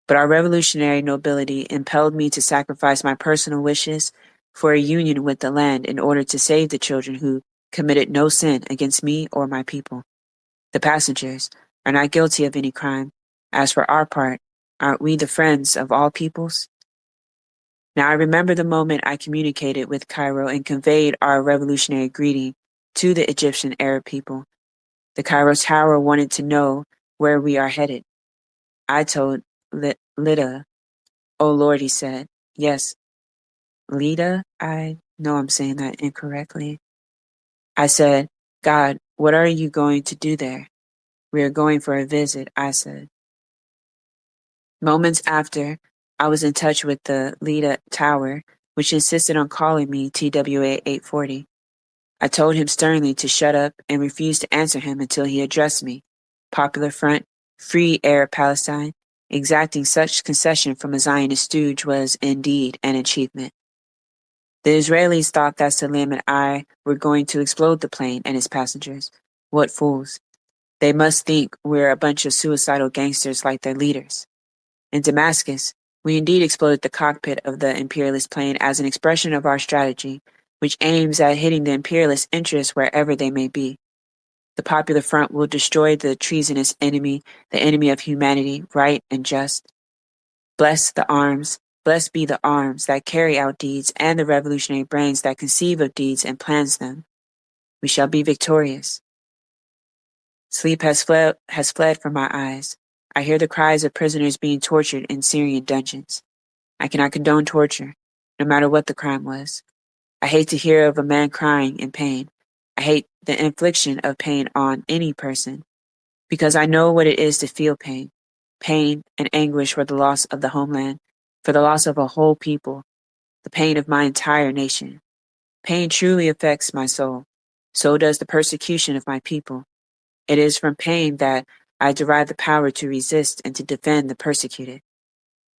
But our revolutionary nobility impelled me to sacrifice my personal wishes for a union with the land in order to save the children who committed no sin against me or my people. The passengers are not guilty of any crime. As for our part, aren't we the friends of all peoples? Now I remember the moment I communicated with Cairo and conveyed our revolutionary greeting to the Egyptian Arab people. The Cairo Tower wanted to know where we are headed. I told Lida, oh Lord, he said. Yes, Lida, I know I'm saying that incorrectly. I said, God, what are you going to do there? We are going for a visit, I said. Moments after, I was in touch with the Lida Tower, which insisted on calling me TWA 840. I told him sternly to shut up and refused to answer him until he addressed me. Popular Front, Free Air Palestine, exacting such concession from a Zionist stooge was indeed an achievement. The Israelis thought that Salim and I were going to explode the plane and its passengers. What fools. They must think we're a bunch of suicidal gangsters like their leaders. In Damascus, we indeed exploded the cockpit of the imperialist plane as an expression of our strategy, which aims at hitting the imperialist interests wherever they may be. The Popular Front will destroy the treasonous enemy, the enemy of humanity, right and just. Blessed be the arms that carry out deeds and the revolutionary brains that conceive of deeds and plans them. We shall be victorious. Sleep has fled from my eyes. I hear the cries of prisoners being tortured in Syrian dungeons. I cannot condone torture, no matter what the crime was. I hate to hear of a man crying in pain. I hate the infliction of pain on any person, because I know what it is to feel pain. Pain and anguish for the loss of the homeland, for the loss of a whole people, the pain of my entire nation. Pain truly affects my soul. So does the persecution of my people. It is from pain that I derive the power to resist and to defend the persecuted.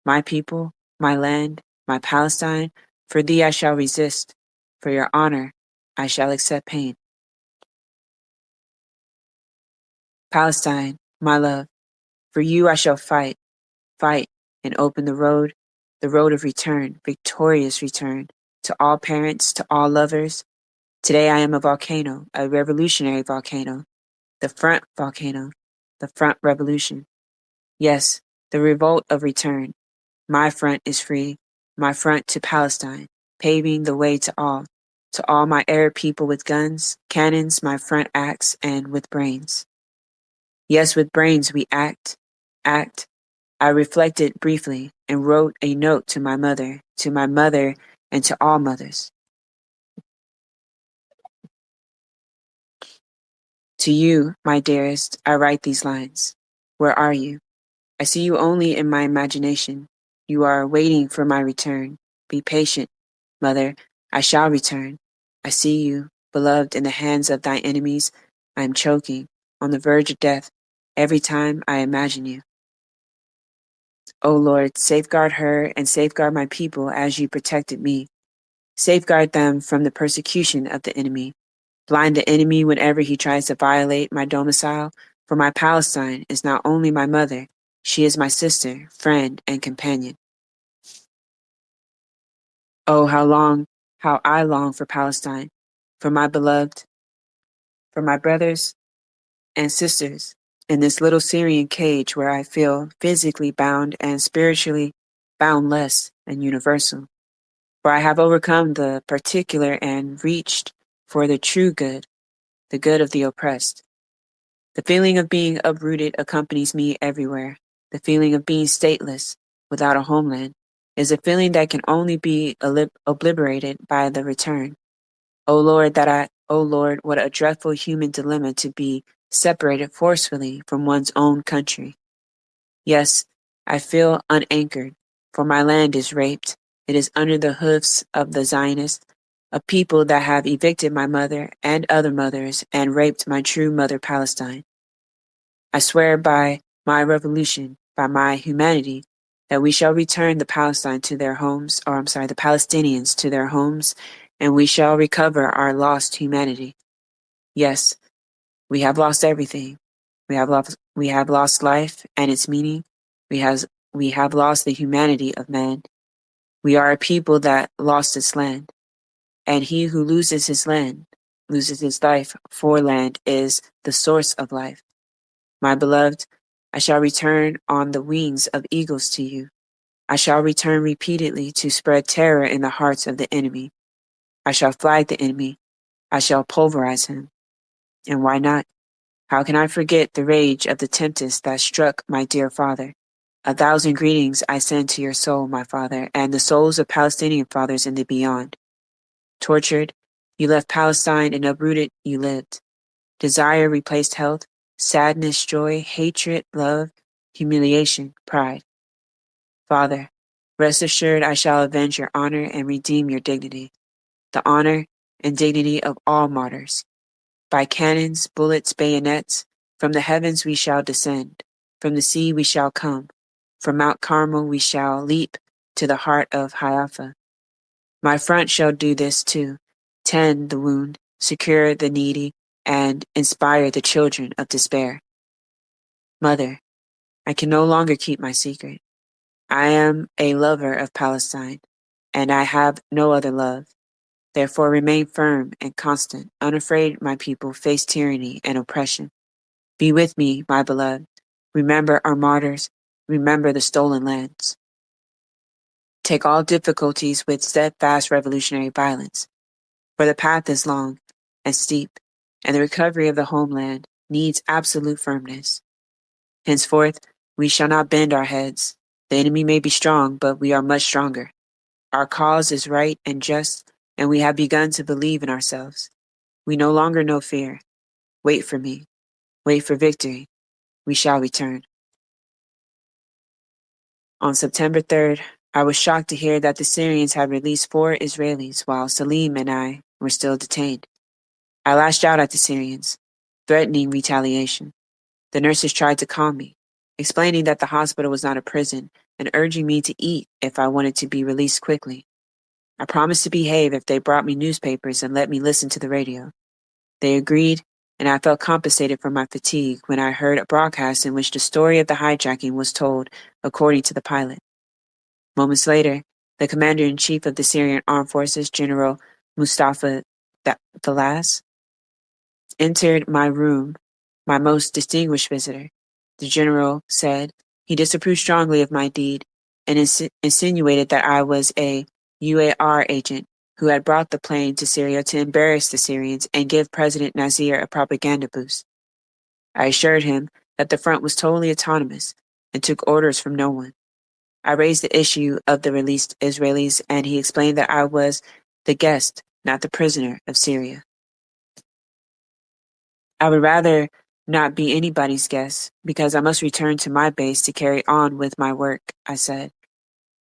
My people, my land, my Palestine, for thee I shall resist. For your honor, I shall accept pain. Palestine, my love, for you I shall fight, fight, and open the road of return, victorious return, to all parents, to all lovers. Today I am a volcano, a revolutionary volcano, volcano, the front revolution. Yes, the revolt of return. My front is free, my front to Palestine, paving the way to all my Arab people with guns, cannons, my front acts, and with brains. Yes, with brains we act. I reflected briefly and wrote a note to my mother, and to all mothers. To you, my dearest, I write these lines. Where are you? I see you only in my imagination. You are waiting for my return. Be patient, mother. I shall return. I see you, beloved, in the hands of thy enemies. I am choking, on the verge of death, every time I imagine you. O Lord, safeguard her and safeguard my people as you protected me. Safeguard them from the persecution of the enemy. Blind the enemy whenever he tries to violate my domicile, for my Palestine is not only my mother, she is my sister, friend, and companion. Oh, how I long for Palestine, for my beloved, for my brothers and sisters in this little Syrian cage where I feel physically bound and spiritually boundless and universal. For I have overcome the particular and reached for the true good, the good of the oppressed. The feeling of being uprooted accompanies me everywhere. The feeling of being stateless, without a homeland, is a feeling that can only be obliterated by the return. O Lord, what a dreadful human dilemma to be separated forcefully from one's own country. Yes, I feel unanchored, for my land is raped. It is under the hoofs of the Zionists, a people that have evicted my mother and other mothers and raped my true mother Palestine. I swear by my revolution, by my humanity, that we shall return the Palestinians to their homes, and we shall recover our lost humanity. Yes, we have lost everything. We have lost life and its meaning. We have lost the humanity of man. We are a people that lost its land. And he who loses his land, loses his life, for land is the source of life. My beloved, I shall return on the wings of eagles to you. I shall return repeatedly to spread terror in the hearts of the enemy. I shall flag the enemy. I shall pulverize him. And why not? How can I forget the rage of the tempest that struck my dear father? 1,000 greetings I send to your soul, my father, and the souls of Palestinian fathers in the beyond. Tortured, you left Palestine, and uprooted, you lived. Desire replaced health, sadness, joy, hatred, love, humiliation, pride. Father, rest assured I shall avenge your honor and redeem your dignity, the honor and dignity of all martyrs. By cannons, bullets, bayonets, from the heavens we shall descend, from the sea we shall come, from Mount Carmel we shall leap to the heart of Haifa. My front shall do this too, tend the wound, secure the needy, and inspire the children of despair. Mother, I can no longer keep my secret. I am a lover of Palestine, and I have no other love. Therefore remain firm and constant, unafraid, my people, face tyranny and oppression. Be with me, my beloved. Remember our martyrs. Remember the stolen lands. Take all difficulties with steadfast revolutionary violence, for the path is long and steep, and the recovery of the homeland needs absolute firmness. Henceforth, we shall not bend our heads. The enemy may be strong, but we are much stronger. Our cause is right and just, and we have begun to believe in ourselves. We no longer know fear. Wait for me. Wait for victory. We shall return. On September 3rd, I was shocked to hear that the Syrians had released 4 Israelis while Salim and I were still detained. I lashed out at the Syrians, threatening retaliation. The nurses tried to calm me, explaining that the hospital was not a prison and urging me to eat if I wanted to be released quickly. I promised to behave if they brought me newspapers and let me listen to the radio. They agreed, and I felt compensated for my fatigue when I heard a broadcast in which the story of the hijacking was told according to the pilot. Moments later, the commander-in-chief of the Syrian Armed Forces, General Mustafa Thalas, entered my room, my most distinguished visitor. The general said he disapproved strongly of my deed and insinuated that I was a UAR agent who had brought the plane to Syria to embarrass the Syrians and give President Nasir a propaganda boost. I assured him that the front was totally autonomous and took orders from no one. I raised the issue of the released Israelis, and he explained that I was the guest, not the prisoner of Syria. I would rather not be anybody's guest because I must return to my base to carry on with my work, I said,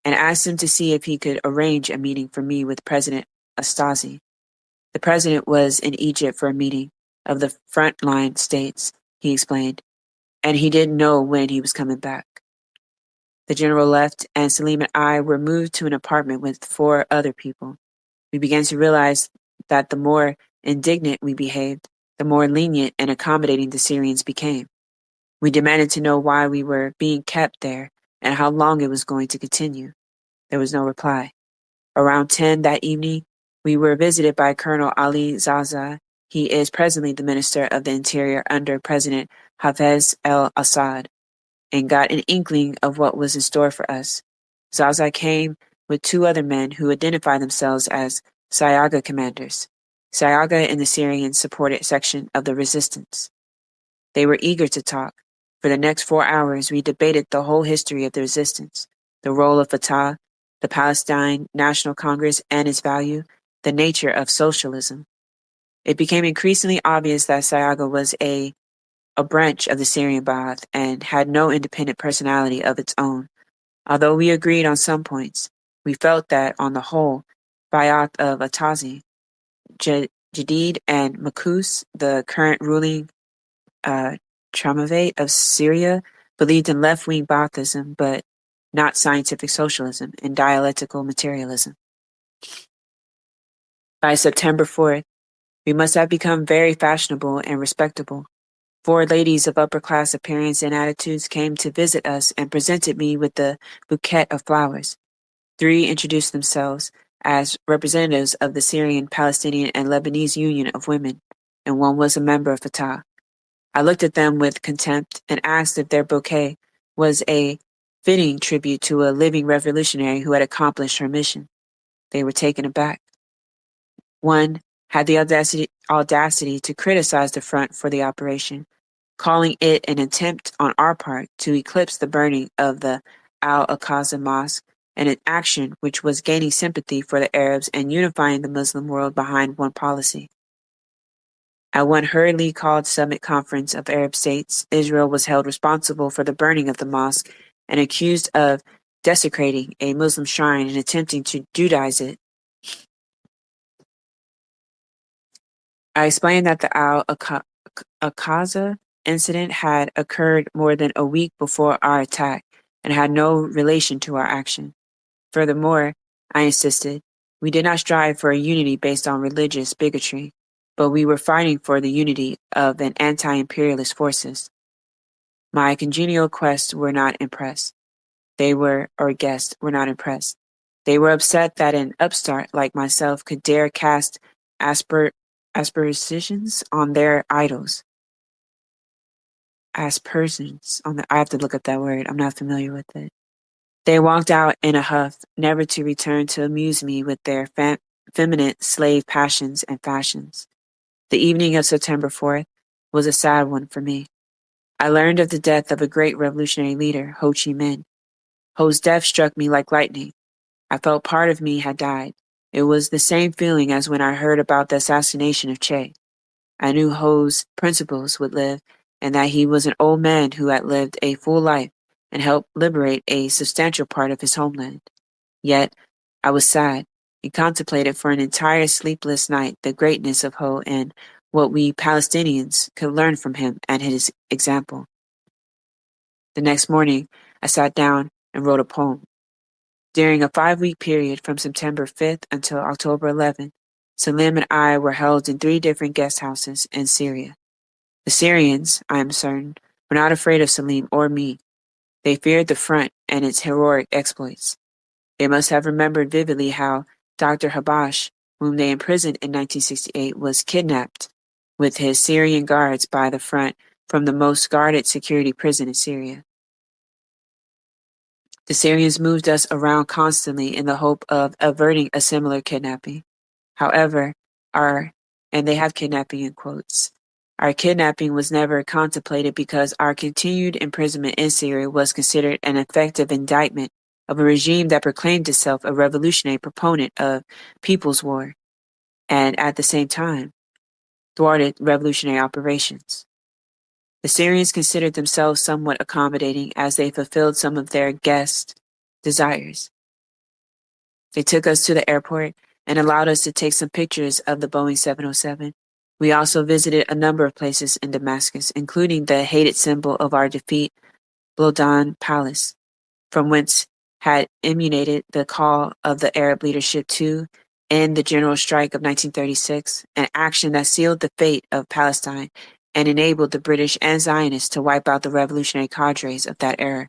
and asked him to see if he could arrange a meeting for me with President Astasi. The president was in Egypt for a meeting of the frontline states, he explained, and he didn't know when he was coming back. The general left, and Salim and I were moved to an apartment with 4 other people. We began to realize that the more indignant we behaved, the more lenient and accommodating the Syrians became. We demanded to know why we were being kept there and how long it was going to continue. There was no reply. Around 10 that evening, we were visited by Colonel Ali Zaza. He is presently the Minister of the Interior under President Hafez al-Assad, and got an inkling of what was in store for us. Zaza came with 2 other men who identified themselves as Sayaga commanders. Sayaga in the Syrian supported section of the resistance. They were eager to talk. For the next 4 hours, we debated the whole history of the resistance, the role of Fatah, the Palestine National Congress and its value, the nature of socialism. It became increasingly obvious that Sayaga was a branch of the Syrian Ba'ath and had no independent personality of its own. Although we agreed on some points, we felt that, on the whole, Ba'ath of Atazi, Jadid and Makus, the current ruling Tramavate of Syria, believed in left-wing Baathism, but not scientific socialism and dialectical materialism. By September 4th, we must have become very fashionable and respectable. 4 ladies of upper-class appearance and attitudes came to visit us and presented me with a bouquet of flowers. 3 introduced themselves as representatives of the Syrian, Palestinian, and Lebanese Union of Women, and 1 was a member of Fatah. I looked at them with contempt and asked if their bouquet was a fitting tribute to a living revolutionary who had accomplished her mission. They were taken aback. 1 had the audacity to criticize the front for the operation, calling it an attempt on our part to eclipse the burning of the Al-Aqsa Mosque, and an action which was gaining sympathy for the Arabs and unifying the Muslim world behind one policy. At one hurriedly called Summit Conference of Arab States, Israel was held responsible for the burning of the mosque and accused of desecrating a Muslim shrine and attempting to Judaize it. I explained that the Al-Aqsa incident had occurred more than a week before our attack and had no relation to our action. Furthermore, I insisted, we did not strive for a unity based on religious bigotry, but we were fighting for the unity of an anti-imperialist forces. My congenial guests were not impressed. They were impressed. They were upset that an upstart like myself could dare cast aspersions on their idols. Aspersions on I have to look up that word. I'm not familiar with it. They walked out in a huff, never to return to amuse me with their feminine slave passions and fashions. The evening of September 4th was a sad one for me. I learned of the death of a great revolutionary leader, Ho Chi Minh. Ho's death struck me like lightning. I felt part of me had died. It was the same feeling as when I heard about the assassination of Che. I knew Ho's principles would live, and that he was an old man who had lived a full life and helped liberate a substantial part of his homeland. Yet, I was sad and contemplated for an entire sleepless night the greatness of Ho and what we Palestinians could learn from him and his example. The next morning, I sat down and wrote a poem. During a 5-week period from September 5th until October 11th, Salim and I were held in 3 different guest houses in Syria. The Syrians, I am certain, were not afraid of Salim or me. They feared the front and its heroic exploits. They must have remembered vividly how Dr. Habash, whom they imprisoned in 1968, was kidnapped with his Syrian guards by the front from the most guarded security prison in Syria. The Syrians moved us around constantly in the hope of averting a similar kidnapping. However, and they have kidnapping in quotes, our kidnapping was never contemplated because our continued imprisonment in Syria was considered an effective indictment of a regime that proclaimed itself a revolutionary proponent of people's war, and at the same time, thwarted revolutionary operations. The Syrians considered themselves somewhat accommodating as they fulfilled some of their guests' desires. They took us to the airport and allowed us to take some pictures of the Boeing 707. We also visited a number of places in Damascus, including the hated symbol of our defeat, Blodan Palace, from whence had emanated the call of the Arab leadership to end the general strike of 1936, an action that sealed the fate of Palestine and enabled the British and Zionists to wipe out the revolutionary cadres of that era.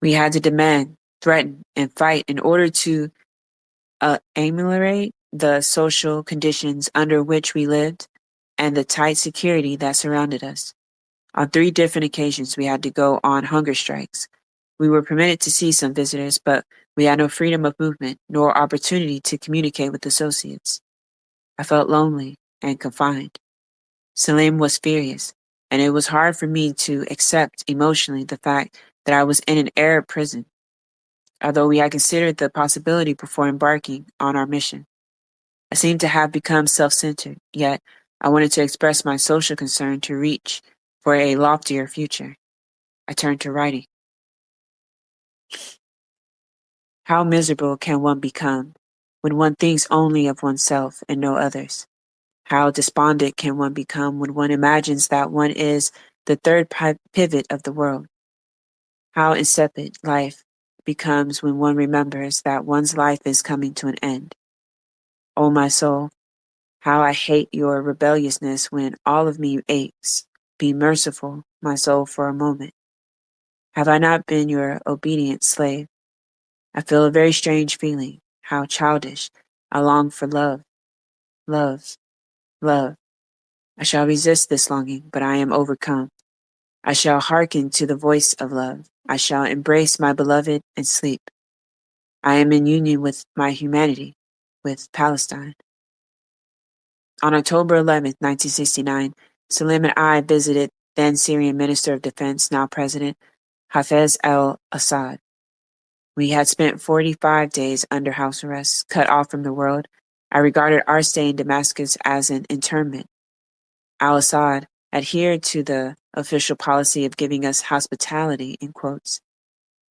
We had to demand, threaten, and fight in order to ameliorate the social conditions under which we lived and the tight security that surrounded us. On 3 different occasions, we had to go on hunger strikes. We were permitted to see some visitors, but we had no freedom of movement nor opportunity to communicate with associates. I felt lonely and confined. Salim was furious, and it was hard for me to accept emotionally the fact that I was in an Arab prison, although we had considered the possibility before embarking on our mission. I seemed to have become self-centered, yet I wanted to express my social concern to reach for a loftier future. I turned to writing. How miserable can one become when one thinks only of oneself and no others? How despondent can one become when one imagines that one is the third pivot of the world? How insipid life becomes when one remembers that one's life is coming to an end. O my soul, how I hate your rebelliousness when all of me aches. Be merciful, my soul, for a moment. Have I not been your obedient slave? I feel a very strange feeling. How childish. I long for love. Love. Love. I shall resist this longing, but I am overcome. I shall hearken to the voice of love. I shall embrace my beloved and sleep. I am in union with my humanity, with Palestine. On October 11th, 1969, Salim and I visited then Syrian Minister of Defense, now President, Hafez al-Assad. We had spent 45 days under house arrest, cut off from the world. I regarded our stay in Damascus as an internment. Al-Assad adhered to the official policy of giving us hospitality, in quotes.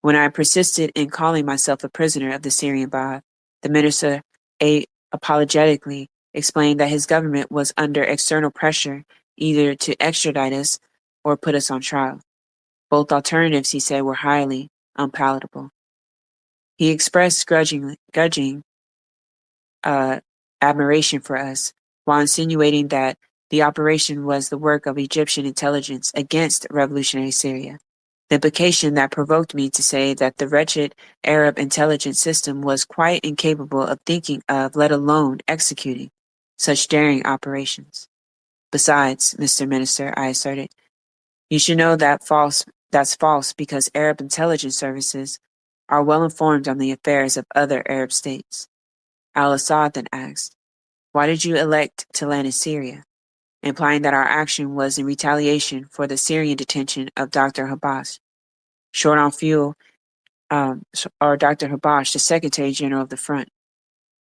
When I persisted in calling myself a prisoner of the Syrian Ba'ath, the minister apologetically explained that his government was under external pressure either to extradite us or put us on trial. Both alternatives, he said, were highly unpalatable. He expressed grudging admiration for us, while insinuating that the operation was the work of Egyptian intelligence against revolutionary Syria. The implication that provoked me to say that the wretched Arab intelligence system was quite incapable of thinking of, let alone executing, such daring operations. Besides, Mr. Minister, I asserted, you should know that's false because Arab intelligence services are well informed on the affairs of other Arab states. Al-Assad then asked, why did you elect to land in Syria? Implying that our action was in retaliation for the Syrian detention of Dr. Habash. Short on fuel, or Dr. Habash, the Secretary General of the Front.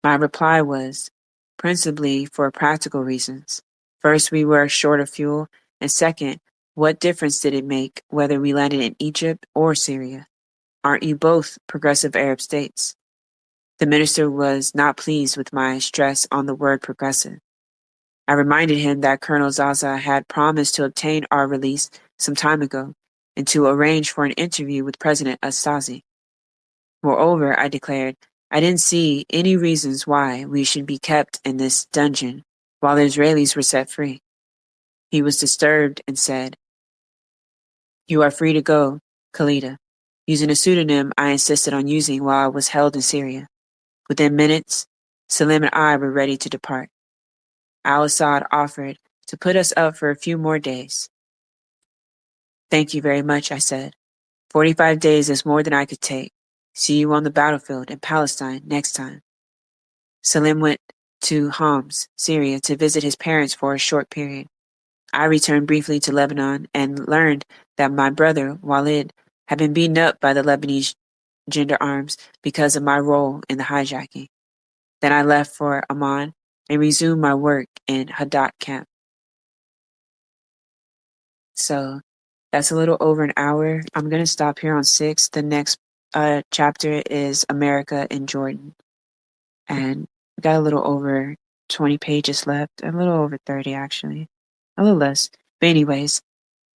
My reply was, principally for practical reasons. First, we were short of fuel, and second, what difference did it make whether we landed in Egypt or Syria? Aren't you both progressive Arab states? The minister was not pleased with my stress on the word progressive. I reminded him that Colonel Zaza had promised to obtain our release some time ago and to arrange for an interview with President Asazi. Moreover, I declared, I didn't see any reasons why we should be kept in this dungeon while the Israelis were set free. He was disturbed and said, You are free to go, Khalida, using a pseudonym I insisted on using while I was held in Syria. Within minutes, Salim and I were ready to depart. Al-Assad offered to put us up for a few more days. Thank you very much, I said. 45 days is more than I could take. See you on the battlefield in Palestine next time. Salim went to Homs, Syria, to visit his parents for a short period. I returned briefly to Lebanon and learned that my brother, Walid, had been beaten up by the Lebanese gendarmes because of my role in the hijacking. Then I left for Amman and resumed my work in Hadat camp. So that's a little over an hour. I'm going to stop here on 6. The next chapter is America in Jordan. And we got a little over 20 pages left, a little over 30 actually, a little less. But anyways,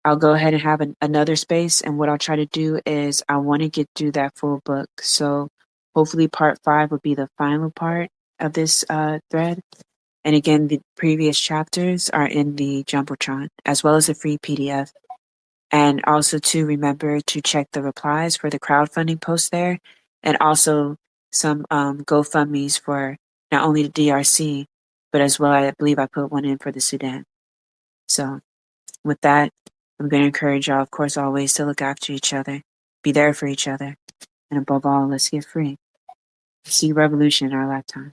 I'll go ahead and have another space. And what I'll try to do is I want to get through that full book. So hopefully part 5 will be the final part of this thread. And again, the previous chapters are in the Jumbotron, as well as a free PDF. And also to remember to check the replies for the crowdfunding post there, and also some GoFundMes for not only the DRC, but as well, I believe I put one in for the Sudan. So with that, I'm going to encourage y'all, of course, always to look after each other, be there for each other, and above all, let's get free. See revolution in our lifetime.